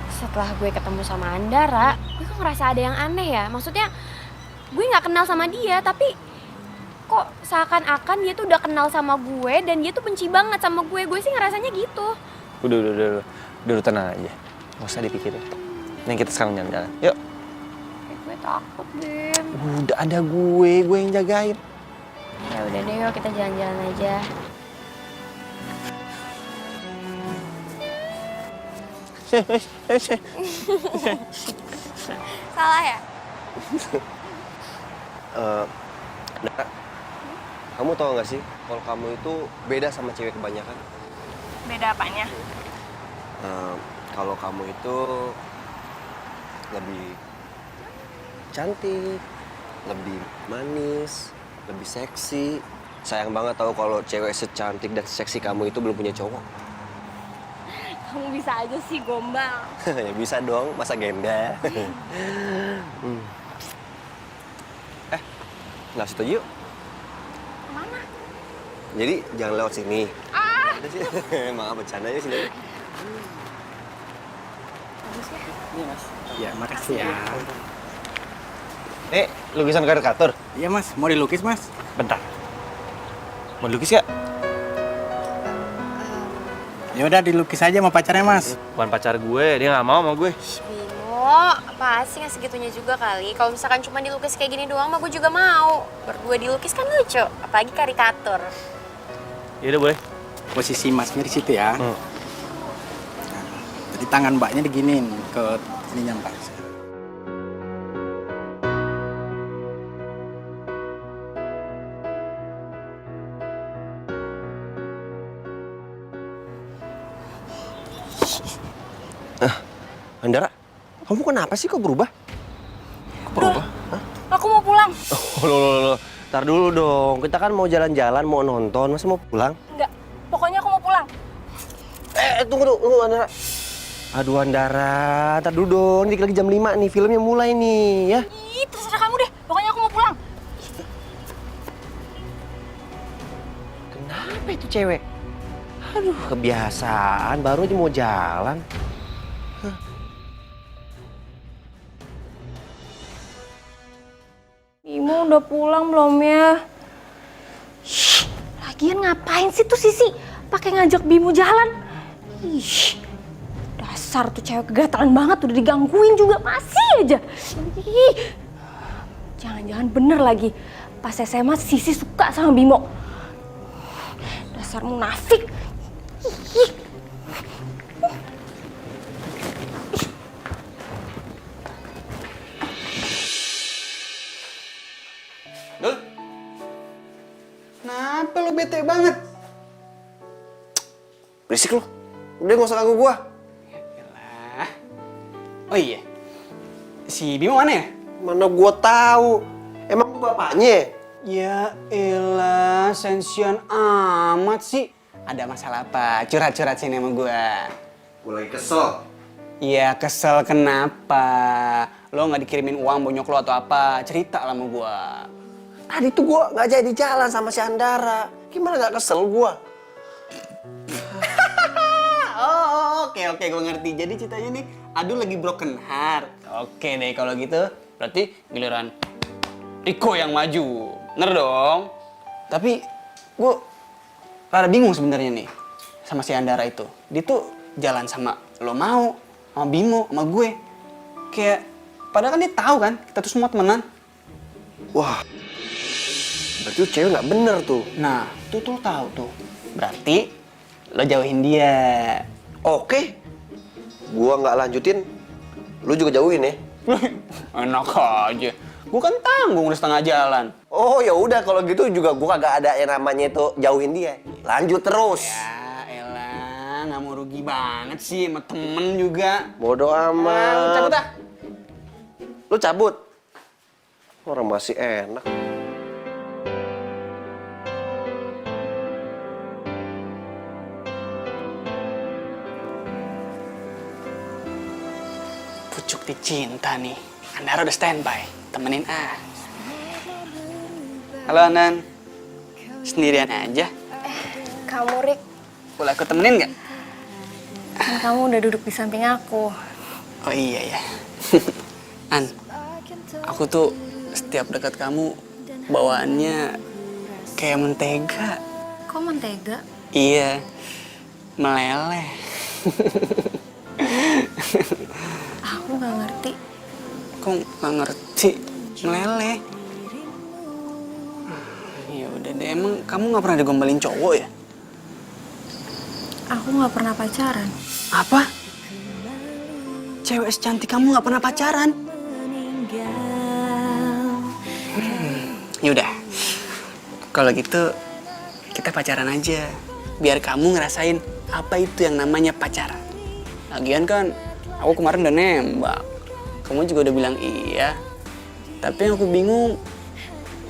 setelah gue ketemu sama Andara, gue kok ngerasa ada yang aneh ya. Maksudnya gue nggak kenal sama dia, tapi kok seakan-akan dia tuh udah kenal sama gue dan dia tuh benci banget sama gue. Gue sih ngerasanya gitu. Udah tenang aja. Nggak usah dipikirin. Nih kita sekarang jalan-jalan. Yuk. Gue takut, Bim. Udah ada gue yang jagain. Ya udah deh, yuk kita jalan-jalan aja. Salah ya? Nah, kamu tahu nggak sih kalau kamu itu beda sama cewek kebanyakan? Beda apanya? Kalau kamu itu lebih cantik, lebih manis, lebih seksi. Sayang banget tahu kalau cewek secantik dan seksi kamu itu belum punya cowok. Kamu bisa aja sih gombal. Ya bisa dong, masa genda. Nah, situ yuk. Kemana? Jadi jangan lewat sini. Ada sih. Maaf bercanda ya sini. Iya mas. Ya makasih ya. Lukisan karikatur. Iya mas, mau dilukis mas? Bentar. Mau dilukis ya? Ya udah dilukis aja sama pacarnya mas. Bukan pacar gue, dia nggak mau sama gue. Bimo, apa sih nggak segitunya juga kali? Kalau misalkan cuma dilukis kayak gini doang mah gue juga mau. Berdua dilukis kan lucu, apalagi karikatur. Ya udah boleh. Posisi masnya di situ ya. Nah, jadi tangan mbaknya diginin ke ininya mbak. Andara, kamu kenapa sih kok berubah? Berubah? Aku mau pulang. Loh. Ntar dulu dong, kita kan mau jalan-jalan, mau nonton, masa mau pulang? Enggak, pokoknya aku mau pulang. Tunggu Andara. Aduh Andara, ntar dulu dong, dikit lagi jam 5 nih, filmnya mulai nih ya. Ih, terserah kamu deh, pokoknya aku mau pulang. Kenapa itu cewek? Aduh, kebiasaan, baru aja mau jalan. Bimo udah pulang belum ya? Shh, lagian ngapain sih tuh Sisi pakai ngajak Bimo jalan? Ih, dasar tuh cewek kegatelan banget, udah digangguin juga masih aja. Ih, jangan-jangan bener lagi. Pas SMA Sisi suka sama Bimo. Dasar munafik. Ih. Dul, kenapa lo bete banget? Berisik lu. Udah gak usah ganggu gua. Yalah. Oh iya, si Bimo mana ya? Mana gua tahu. Emang gua bapaknya? Ya elah, sensian amat sih. Ada masalah apa? Curhat-curhat sini sama gua. Gua lagi kesel. Iya, kesel kenapa? Lo nggak dikirimin uang bonyok lo atau apa? Cerita lah sama gua. Tadi tuh gua nggak jadi jalan sama si Andara. Gimana nggak kesel gua? Oke, gue ngerti. Jadi ceritanya nih, Adul lagi broken heart. Oke deh, kalau gitu berarti giliran Riko yang maju. Bener dong? Tapi gue rada bingung sebenarnya nih sama si Andara itu. Dia tuh jalan sama lo mau, sama Bimo, sama gue. Kayak, padahal kan dia tahu kan, kita tuh semua temenan. Wah, berarti tuh cewek nggak bener tuh. Nah, tuh lo tahu tuh. Berarti lo jauhin dia. Oke, gua nggak lanjutin. Lu juga jauhin ya. Enak aja. Gue kan tanggung udah setengah jalan. Oh ya udah kalau gitu juga gua kagak ada yang namanya itu jauhin dia. Lanjut terus. Ya elah, nggak mau rugi banget sih sama temen juga. Bodoh amat. Lu cabut ah. Lu cabut. Orang masih enak. Pucuk dicinta nih. Andara udah standby. Temenin ah. Halo Anan. Sendirian aja. Kamu, Rik, Boleh aku temenin nggak? kan kamu udah duduk di samping aku. Oh iya ya. An, aku tuh setiap dekat kamu bawaannya kayak mentega. Kok mentega? Iya, meleleh. Aku nggak ngerti. Kok nggak ngerti? Meleleh. Ya udah deh, emang kamu nggak pernah digombalin cowok ya? Aku nggak pernah pacaran. Apa? Cewek secantik kamu nggak pernah pacaran? Yaudah, kalau gitu kita pacaran aja. Biar kamu ngerasain apa itu yang namanya pacaran. Lagian kan, aku kemarin udah nembak. Kamu juga udah bilang iya. Tapi yang aku bingung,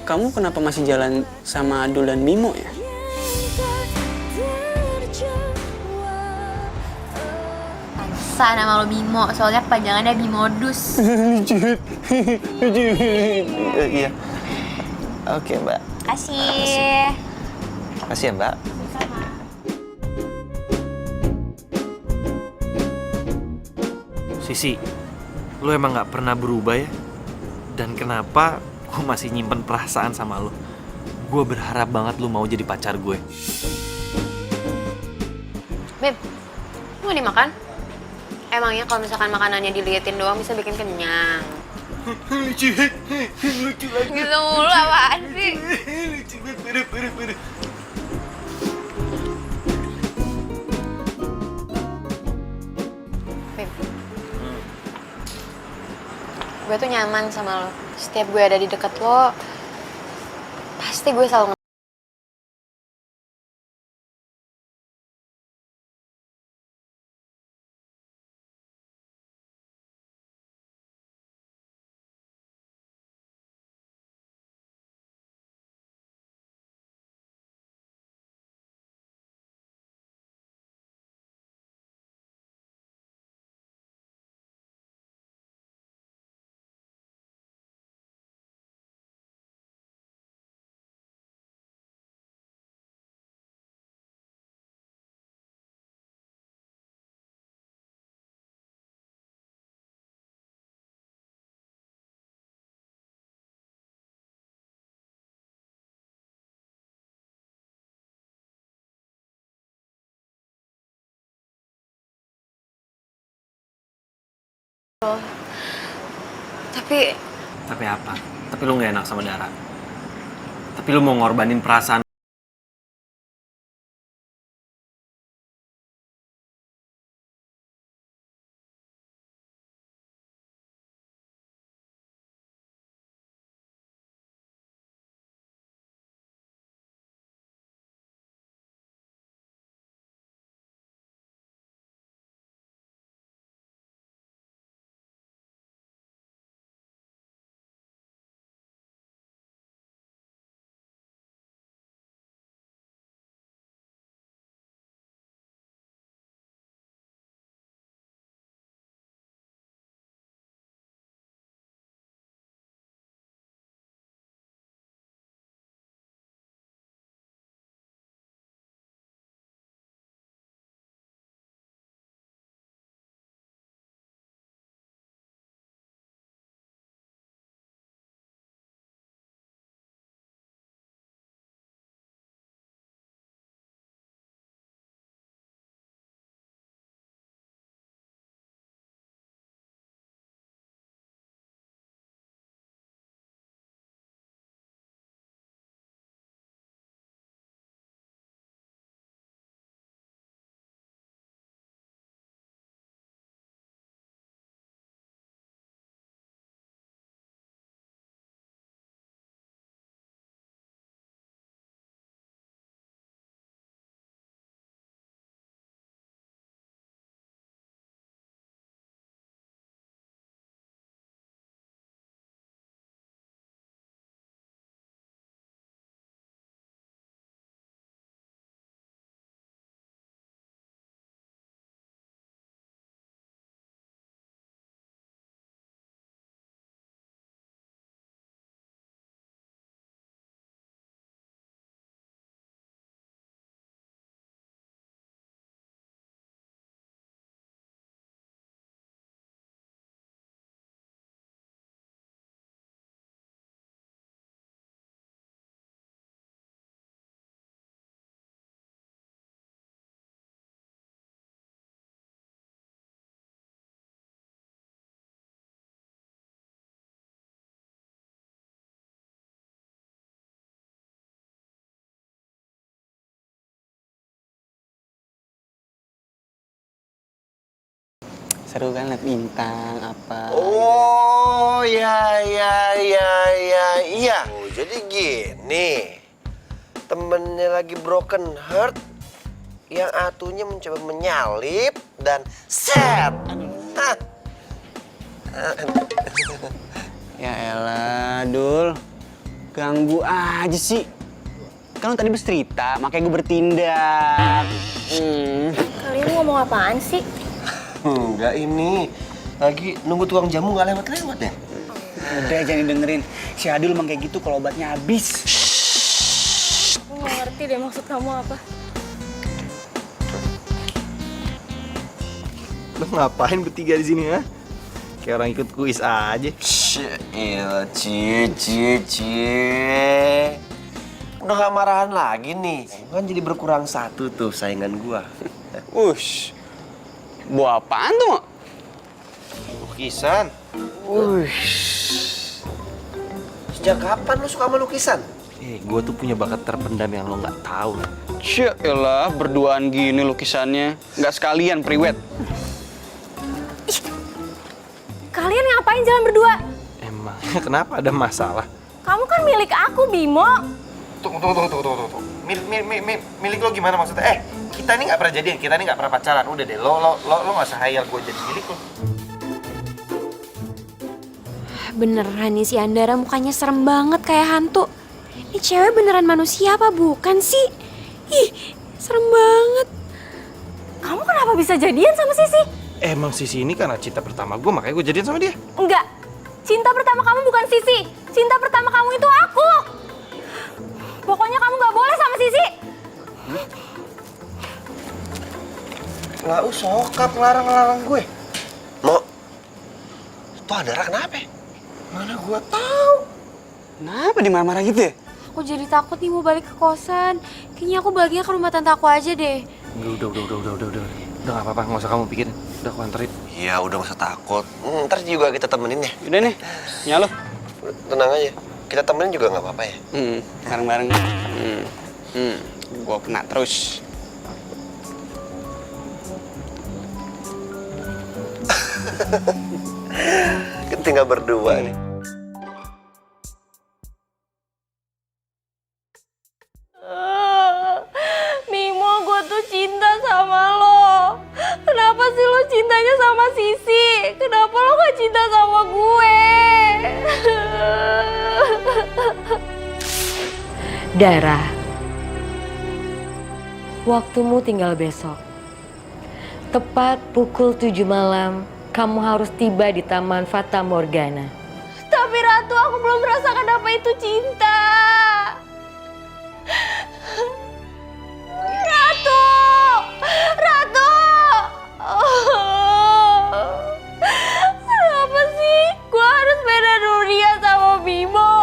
kamu kenapa masih jalan sama Adul dan Bimo ya? Pantesan nama lo Bimo, soalnya kepanjangannya Bimodus. Iya. Oke, Mbak. Kasih. Makasih ya, Mbak. Sisi, lu emang gak pernah berubah ya? Dan kenapa gue masih nyimpen perasaan sama lu? Gue berharap banget lu mau jadi pacar gue. Beb, mau dimakan? Emangnya kalau misalkan makanannya diliatin doang bisa bikin kenyang? Lucu banget. Gitu mulu apaan sih? Lucu banget, parah. Beb, gue tuh nyaman sama lo. Setiap gue ada di deket lo, pasti gue selalu Tapi Tapi apa? Tapi lu gak enak sama Dara. Tapi lu mau ngorbanin perasaan. Seru kan liat bintang apa. Oh, ya. Oh, jadi gini. Temennya lagi broken heart, yang atunya mencoba menyalip dan set. Hah. Ya elah, Dul. Ganggu aja sih. Kan lu tadi bercerita, makanya gue bertindak. kalian ngomong apaan sih? Enggak, ini lagi nunggu tukang jamu nggak lewat-lewat ya. Udah, jangan dengerin. Si Adul emang kayak gitu kalau obatnya habis. Aku nggak ngerti deh maksud kamu apa. Lo ngapain bertiga di sini, ha? Kayak orang ikut kuis aja. Iya, cie. Udah gak marahan lagi nih. Kan jadi berkurang satu tuh saingan gua. Ush. Buah apaan tuh, Mak? Lukisan. Sejak kapan lu suka sama lukisan? Gue tuh punya bakat terpendam yang lo nggak tahu. Cia elah, berduaan gini lukisannya. Nggak sekalian priwet. Kalian ngapain jalan berdua? Emangnya kenapa ada masalah? Kamu kan milik aku, Bimo. Tunggu. Milik lo gimana maksudnya? Kita ini nggak pernah jadian, kita ini nggak pernah pacaran. Udah deh, lo nggak usah hayal gue jadi milik lo. Beneran nih si Andara mukanya serem banget kayak hantu. Ini cewek beneran manusia apa bukan sih? Ih, serem banget. Kamu kenapa bisa jadian sama Sisi? Emang Sisi ini karena cinta pertama gue, makanya gue jadian sama dia. Enggak. Cinta pertama kamu bukan Sisi. Cinta pertama kamu itu aku. Pokoknya kamu nggak boleh sama Sisi. Nggak usah sokap ngelarang gue. Mo, tuh Andara kenapa? Mana gue tahu? Kenapa dia marah-marah gitu ya? Aku jadi takut nih mau balik ke kosan. Kayaknya aku baliknya ke rumah tante aku aja deh. Udah. Udah gak apa-apa, gak usah kamu pikirin. Udah aku anterin. Iya, udah gak usah takut. Ntar juga kita temenin ya. Udah nih, nyalo. Tenang aja. Kita temenin juga nggak apa-apa ya. Bareng-bareng. Gua kena terus. Tinggal berdua nih. Bimo, gue tuh cinta sama lo. Kenapa sih lo cintanya sama Sisi? Kenapa lo gak cinta sama gue? Dara, waktumu tinggal besok. Tepat pukul 7 malam, kamu harus tiba di Taman Fata Morgana. Tapi Ratu, aku belum merasakan apa itu cinta. Ratu! Ratu! Kenapa sih gue harus beda dunia sama Bimo?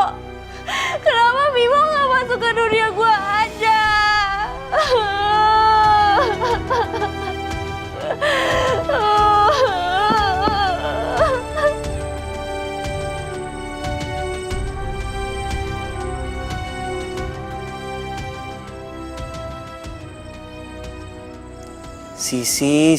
Kenapa Bimo gak masuk ke dunia gue aja? Sisi.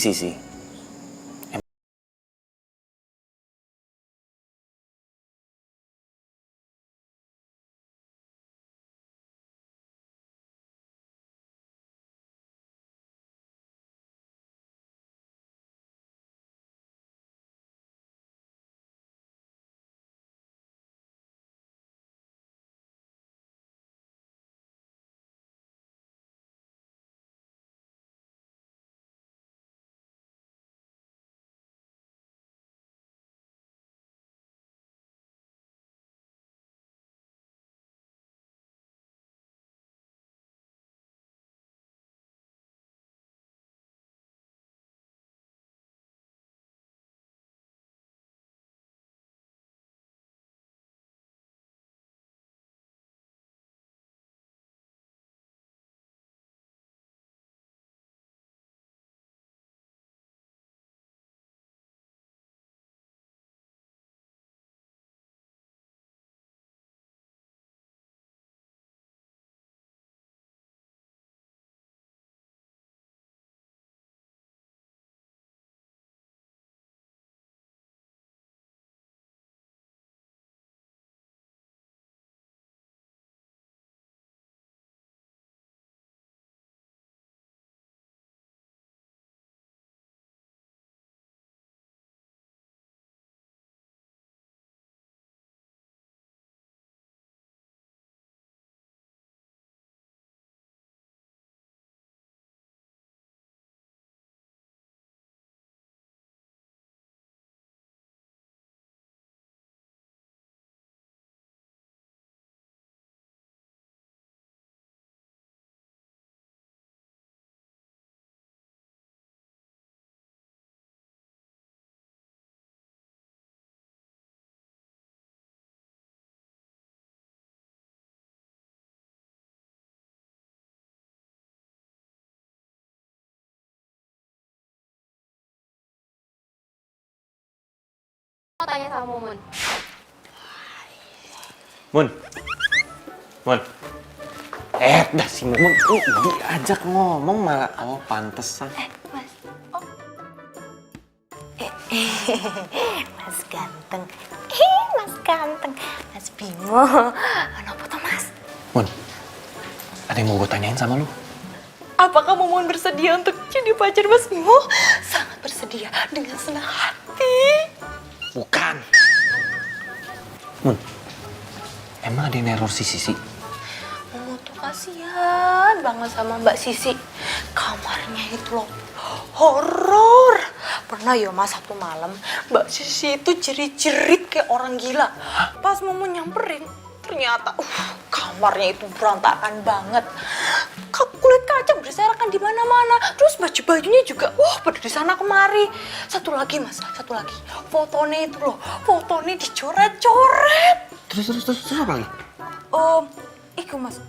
Mau tanya sama Mumun. Mun. Dah si Mun. Diajak ngomong malah. Oh, pantesan. Mas. Oh. Mas ganteng. Mas ganteng. Mas Bimo. Kenapa tuh, Mas? Mun, ada yang mau gue tanyain sama lu. Apakah Mumun bersedia untuk jadi pacar Mas Bimo? Sangat bersedia dengan senang hati. Bukan. Mun, emang ada yang neror si Sisi? Mumun tuh kasihan banget sama Mbak Sisi. Kamarnya itu loh horor. Pernah ya Mas, satu malam Mbak Sisi itu jerit-jerit kayak orang gila. Pas Mumun nyamperin, ternyata kamarnya itu berantakan banget. Kulit kaca berserakan di mana-mana. Terus baju-bajunya juga pada di sana kemari. Satu lagi Mas, satu lagi. Fotonya itu loh, fotonya dicoret-coret. Terus apa lagi? Iku Mas.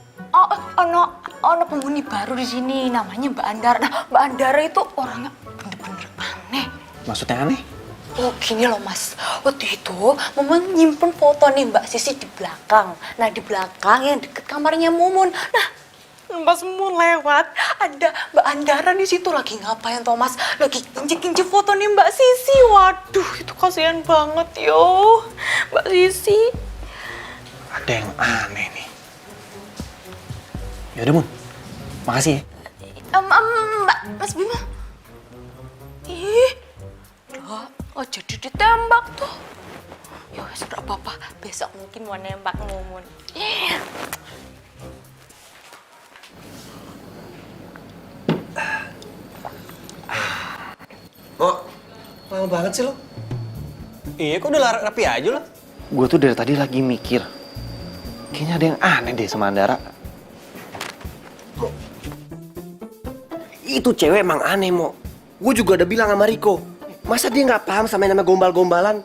No, ono penghuni baru di sini, namanya Mbak Andara. Nah, Mbak Andara itu orangnya bener-bener aneh. Maksudnya aneh? Oh gini loh mas, waktu itu Mumun nyimpen foto nih Mbak Sisi di belakang. Nah di belakang yang deket kamarnya Mumun. Nah pas Mumun lewat, ada Mbak Andara di situ lagi ngapain Thomas? Lagi injek-injek foto nih Mbak Sisi. Waduh itu kasihan banget yo Mbak Sisi. Ada yang aneh nih. Yaudah Mun, makasih ya. Mbak, Mas Bima. Ih, loh, oh jadi ditembak tuh. Ya wes gak apa-apa, besok mungkin mau nembak Mumun. Oh, lama banget sih lo. Iya, kok udah rapi aja lo? Gue tuh dari tadi lagi mikir. Kayaknya ada yang aneh deh sama Andara. Itu cewek emang aneh, Mo. Gue juga udah bilang sama Riko. Masa dia nggak paham sama yang namanya gombal-gombalan?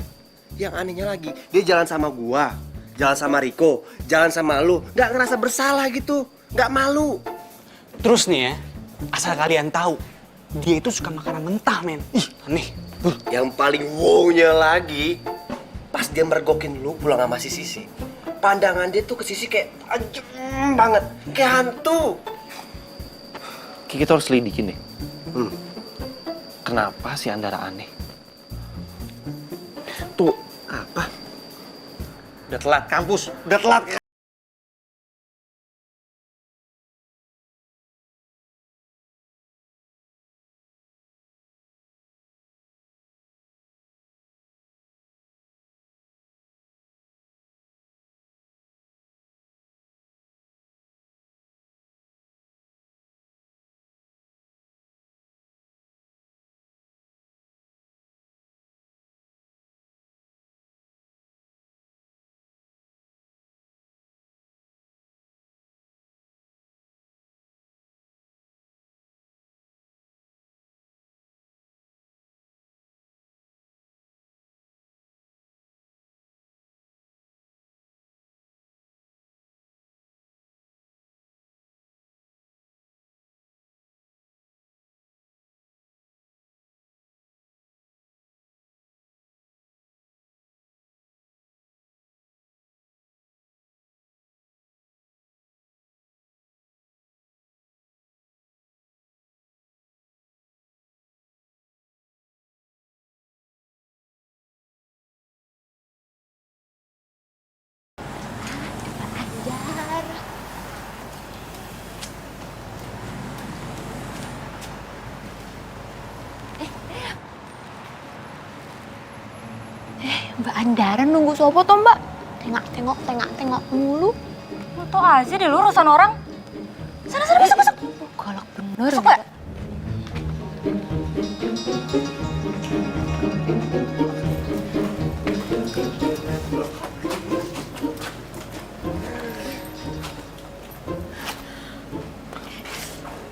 Yang anehnya lagi, dia jalan sama gua, jalan sama Riko, jalan sama lu, nggak ngerasa bersalah gitu, nggak malu. Terus nih ya, asal kalian tahu, dia itu suka makanan mentah, men. Ih, aneh. Yang paling wow-nya lagi, pas dia mergokin lu pulang sama si Sisi. Pandangan dia tuh ke Sisi kayak tajam banget, kayak hantu. Kayak kita harus lidikin deh. Kenapa si Andara aneh? Tuh, Apa? udah telat kampus, udah telat. Mbak Andara nunggu sopo toh Mbak? Tengok mulu. Lo tau aja deh lu urusan orang. Sana masuk. Galak bener. Masuk gak?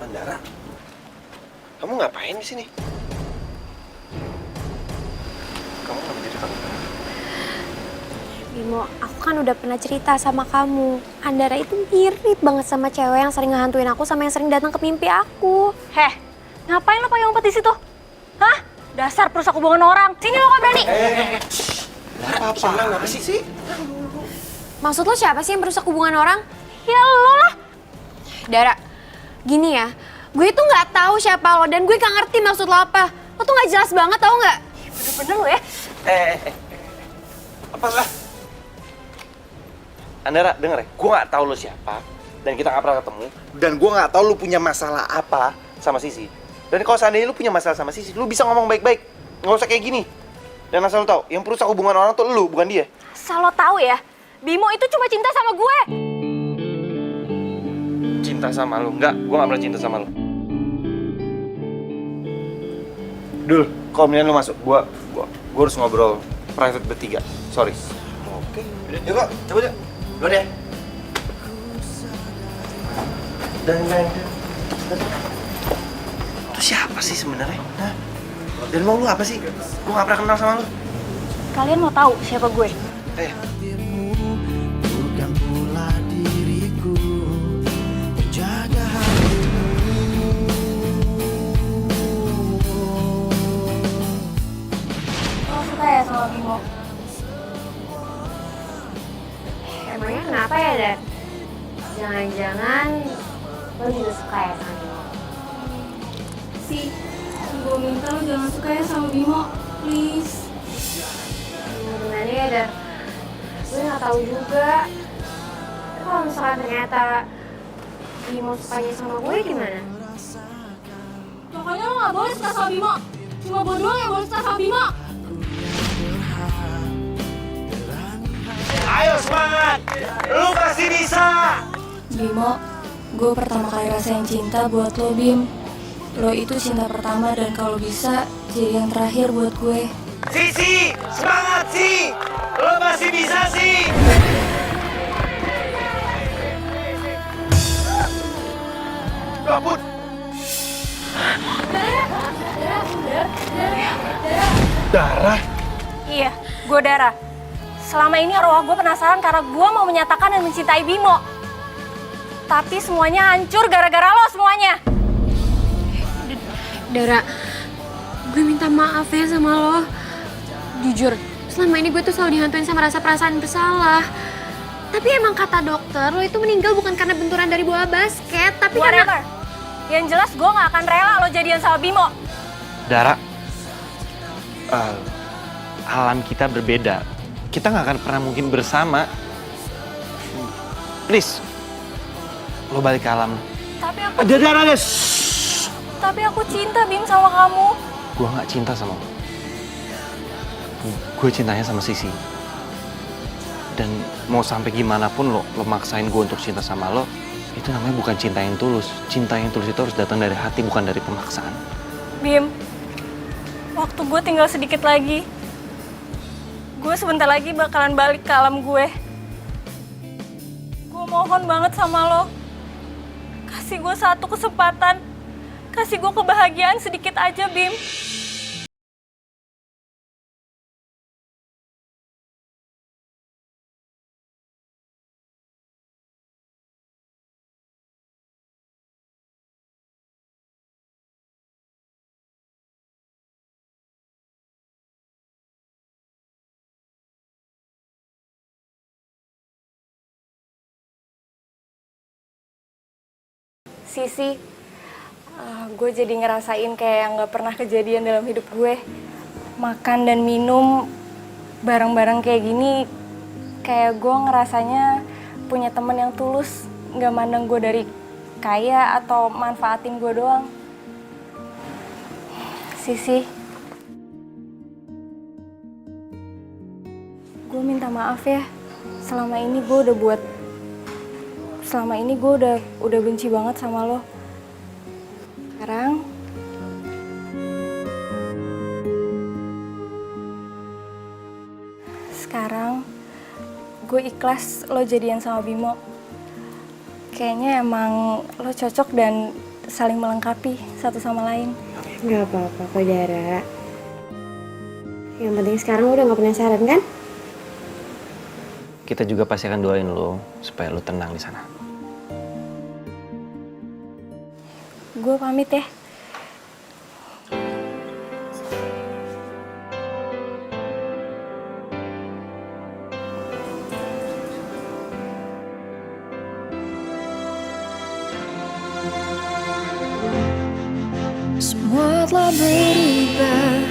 Andara, kamu ngapain di sini? Kamu nggak menjadi tamu? Bimo, aku kan udah pernah cerita sama kamu. Andara itu mirip banget sama cewek yang sering ngehantuin aku sama yang sering datang ke mimpi aku. Heh, ngapain lo pakai umpet di situ? Hah? Dasar perusak hubungan orang. Sini lo kok berani. Apa sih? Maksud lo siapa sih yang merusak hubungan orang? Ya lo lah. Dara, gini ya, gue itu nggak tahu siapa lo dan gue nggak ngerti maksud lo apa. Lo tuh nggak jelas banget, tau nggak? Bener-bener lo ya. Apa lah? Andara, denger ya, gue nggak tahu lo siapa dan kita nggak pernah ketemu dan gue nggak tahu lo punya masalah apa sama Sisi. Dan kalau seandainya lo punya masalah sama Sisi, lo bisa ngomong baik-baik, nggak usah kayak gini. Dan asal lo tahu, yang perusak hubungan orang tuh lo, bukan dia. Asal lo tahu ya, Bimo itu cuma cinta sama gue. Cinta sama lo? Enggak, gue nggak pernah cinta sama lo. Dul, kalau mendingan lo masuk, gue harus ngobrol private bertiga. Sorry. Oke. Yuk kok, cabut yuk. Duluan ya. Dan itu siapa sih sebenarnya? Hah? Dan mau lu apa sih? Gue gak pernah kenal sama lu. Kalian mau tahu siapa gue? Bukan pula diriku, menjaga Bimo. Emangnya kenapa ya, Dar? Jangan-jangan lo juga suka ya sama Bimo? Sih, gue minta lo jangan suka ya sama Bimo, please. Gimana ya, Dar? Gue gak tahu juga. Tapi kalau misalkan ternyata Bimo sukanya sama gue gimana? Pokoknya lo gak boleh suka sama Bimo. Cuma gue doang yang boleh suka sama Bimo. Ayo semangat! Lu pasti bisa! Bimo, gue pertama kali rasain cinta buat lo, Bim. Lo itu cinta pertama dan kalau bisa jadi yang terakhir buat gue. Sisi! Semangat, Si! Lu pasti bisa, Si! Gabut! Darah? Iya, gue Dara. Selama ini arwah gue penasaran karena gue mau menyatakan dan mencintai Bimo. Tapi semuanya hancur gara-gara lo semuanya. Dara, gue minta maaf ya sama lo. Jujur, selama ini gue tuh selalu dihantuin sama rasa perasaan bersalah. Tapi emang kata dokter, lo itu meninggal bukan karena benturan dari bola basket, tapi Whatever. karena... Yang jelas gue gak akan rela lo jadian sama Bimo. Dara, alam kita berbeda. Kita nggak akan pernah mungkin bersama. Please, lo balik ke alam. Tapi aku cinta Bim sama kamu. Gue nggak cinta sama lo. Gue cintanya sama Sisi. Dan mau sampai gimana pun lo maksain gue untuk cinta sama lo, itu namanya bukan cinta yang tulus. Cinta yang tulus itu harus datang dari hati, bukan dari pemaksaan. Bim, waktu gue tinggal sedikit lagi. Gue sebentar lagi bakalan balik ke alam gue. Gue mohon banget sama lo. Kasih gue satu kesempatan. Kasih gue kebahagiaan sedikit aja, Bim. Sisi, gue jadi ngerasain kayak yang gak pernah kejadian dalam hidup gue. Makan dan minum bareng-bareng kayak gini, kayak gue ngerasanya punya temen yang tulus. Gak mandang gue dari kaya atau manfaatin gue doang. Sisi, gue minta maaf ya. Selama ini gue udah benci banget sama lo. Sekarang gue ikhlas lo jadian sama Bimo. Kayaknya emang lo cocok dan saling melengkapi satu sama lain. Gak apa-apa kok, Dara. Yang penting sekarang udah gak penasaran kan? Kita juga pasti akan doain lo supaya lo tenang di sana. Gue pamit ya. Semua telah berubah,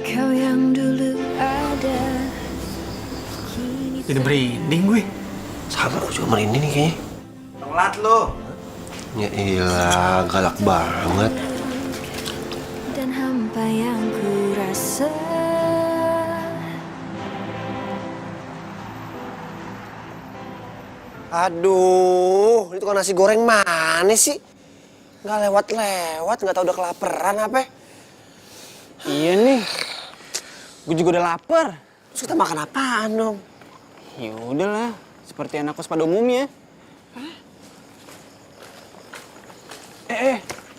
kau yang dulu ada. Jadi merinding gue. Sama aku juga merinding nih kayaknya. Telat lo. Ya iyalah, galak banget. Dan hampa yang ku rasa. Aduh, itu kan nasi goreng mana sih? Nggak lewat-lewat, nggak tahu udah kelaparan apa. Iya nih, gue juga udah lapar. Terus kita makan apaan dong? Ya udahlah, seperti anak kos pada umumnya.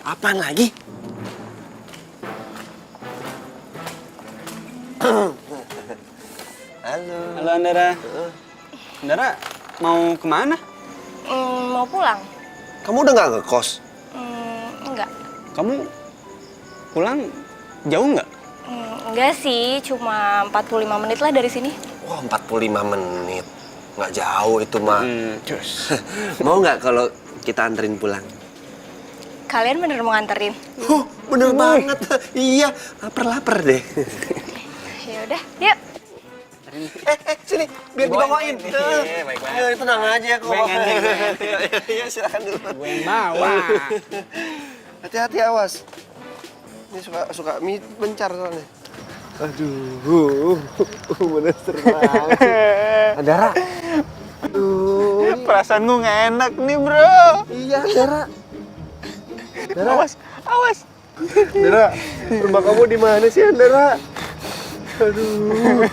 Apaan lagi? Halo. Halo Andara. Andara, mau kemana? Mau pulang? Kamu udah nggak ngekos? Enggak. Kamu pulang jauh nggak? Enggak sih, cuma 45 menit lah dari sini. Wah, 45 menit. Nggak jauh itu mah. Cus. Mau nggak kalau kita anterin pulang? Kalian bener mau nganterin? Bener banget. Iya, lapar deh. Ya udah, yuk. Sini, biar dibawain. Baik banget. Tenang aja kok. Gue nganter, gue nganter. Iya, silakan dulu. Gue yang bawa. Hati-hati, awas. Ini suka mie bencar soalnya. Aduh, bener banget. Dara. Aduh, Perasaan gue nggak enak nih, bro. iya, Dara. Dara, Awas. Dara, rumah kamu di mana sih, Dara? Aduh.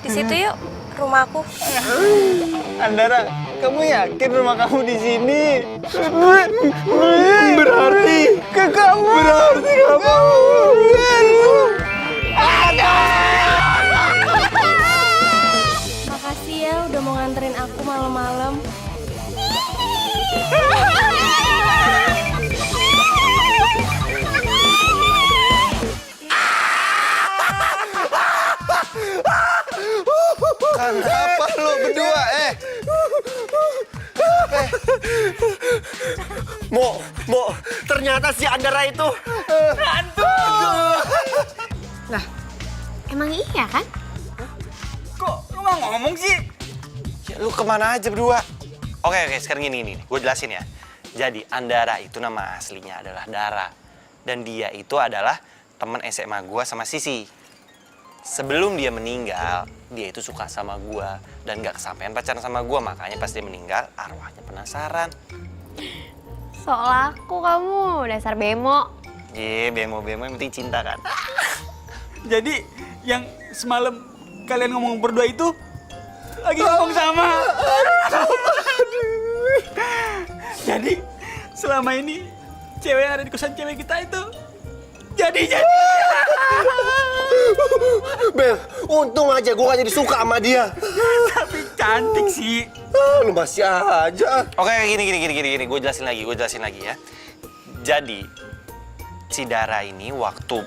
Di situ yuk, rumahku. Andara, kamu yakin rumah kamu di sini? Berarti Ke kamu. Berarti kamu. Makasih ya udah mau nganterin aku malam-malam. Kenapa lo berdua, Mo, ternyata si Andara itu hantu. Lah, emang iya kan? Kok lu nggak ngomong sih? Ya, lu kemana aja berdua? Oke, sekarang gini, gue jelasin ya. Jadi Andara itu nama aslinya adalah Dara. Dan dia itu adalah teman SMA gue sama Sisi. Sebelum dia meninggal, dia itu suka sama gue. Dan gak kesampaian pacaran sama gue, makanya pas dia meninggal, arwahnya penasaran. Soal aku kamu, dasar bemo. Bemo-bemo yang penting cinta kan? Jadi yang semalam kalian ngomong berdua itu lagi ngomong sama. Jadi selama ini cewek yang ada di kosan cewek kita itu jadi. Bel, untung aja gue gak jadi suka sama dia. Tapi cantik sih. Lu masih aja. Oke, gini. Gue jelasin lagi ya. Jadi, si Dara ini waktu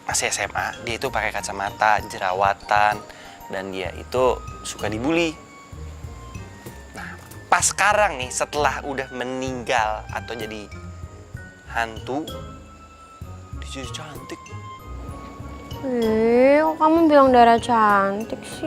masih SMA, dia itu pakai kacamata, jerawatan, dan dia itu suka dibully. Nah, pas sekarang nih, setelah udah meninggal atau jadi hantu, dia jadi cantik. Kok kamu bilang Dara cantik sih?